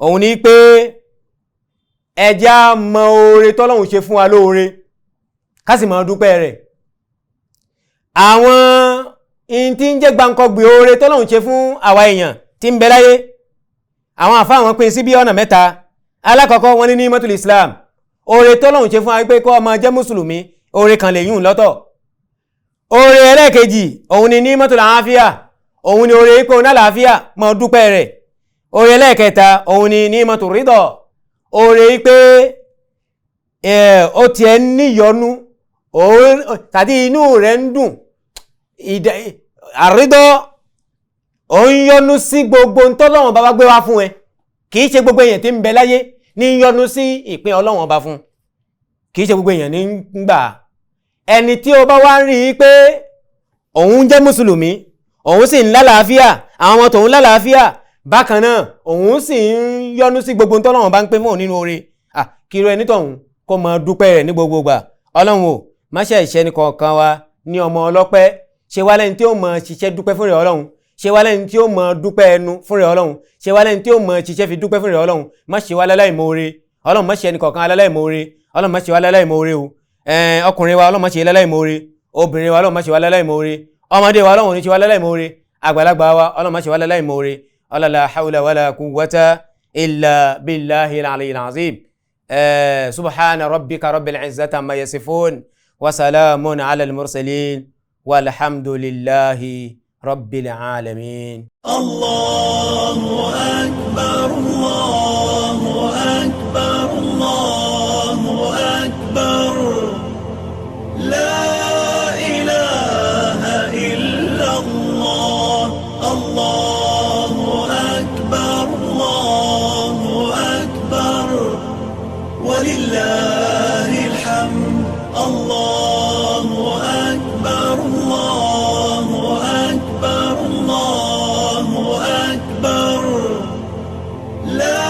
B: òun ni pé ẹ jẹ́ á mọ oore tọ́lọ́run ṣe fún wa lóore ká sì máa dúpẹ́ rẹ̀ àwọn in tí ń jẹ́ gbáǹkọ́gbì oore tọ́lọ́run ṣe fún àwa èèyàn tí ń bẹ láyé àwọn àfáà wọn pín sí bí ọ̀nà mẹ́ta alákọ̀ọ́kọ́ wọn ní ni'matul Islam oore tọ́lọ́hun ṣe fún wa pé kó ọmọ jẹ́ mùsùlùmí oore kan lè yún lọ́tọ̀. oore ẹlẹ́ẹ̀kejì òun ni ni'matul àáfíà, òun ni oore ipò onílàáfíà mọ́ dúpẹ́ rẹ̀. oore ẹlẹ́ẹ̀kẹta òun ni ni'matur ridha, oore pé ó tiẹ̀ níyọnu tàbí inú rẹ̀ ń dùn, àrídọ́ ó ń yọnu sí gbogbo ntọ́lọ́wọ̀n bá gbé wá fún ẹ. kìí ṣe gbogbo èèyàn tí ń bẹ láyé ní yọnu sí ìpín Ọlọ́run ọba fún, kìí ṣe gbogbo èèyàn ní gbà. ẹni tí ó bá wá ń rí i pé òun jẹ́ mùsùlùmí, òun sì ń lálàáfíà, àwọn ọmọ tòun lálàáfíà, bákan náà òun sì ń yọnu sí gbogbo ntọ́lọ́wọ̀n bá ń pín fún òun nínú oore, kíró ẹni tọ̀hún kó mọ dúpẹ́ rẹ̀ ní gbogbo gbà. Ọlọ́run ò má ṣe ìṣẹ́ni kọ̀ọ̀kan wa ní ọmọ ọlọ́pẹ́, ṣe wá lẹ́ni tí ó mọ ṣiṣẹ́ dúpẹ́ fún rẹ̀ Ọlọ́run, ṣe wá lẹ́ni tí ó mọ dúpẹ́ ẹnu fún rẹ̀ Ọlọ́run, ṣe wá lẹ́ni tí ó mọ ṣiṣẹ́ fi dúpẹ́ fún rẹ̀ Ọlọ́run. má ṣe wá láláìmoore Ọlọ́run, má ṣe ẹnì kọ̀ọ̀kan láláìmoore Ọlọ́run, má ṣe wá láláìmoore o. ọkùnrin wa Ọlọ́run má ṣe láláìmoore, obìnrin wa Ọlọ́run má ṣe wá láláìmoore, ọmọdé wa Ọlọ́run ní ṣe wá láláìmoore, àgbàlagbà wa Ọlọ́run má ṣe wá láláìmoore. la hawla wala quwwata illa billahil aliyyil azim. subhana rabbika rabbil izzati amma yasifun wa salamun ala al mursalin walhamdulillahi rabbil alamin. Allahu akbar, Allahu akbar, Allahu akbar. La ilaha illa Allah. Allahu akbar, Allahu akbar. Walillahil hamd. Allahu akbar, Allahu akbar, Allahu akbar. La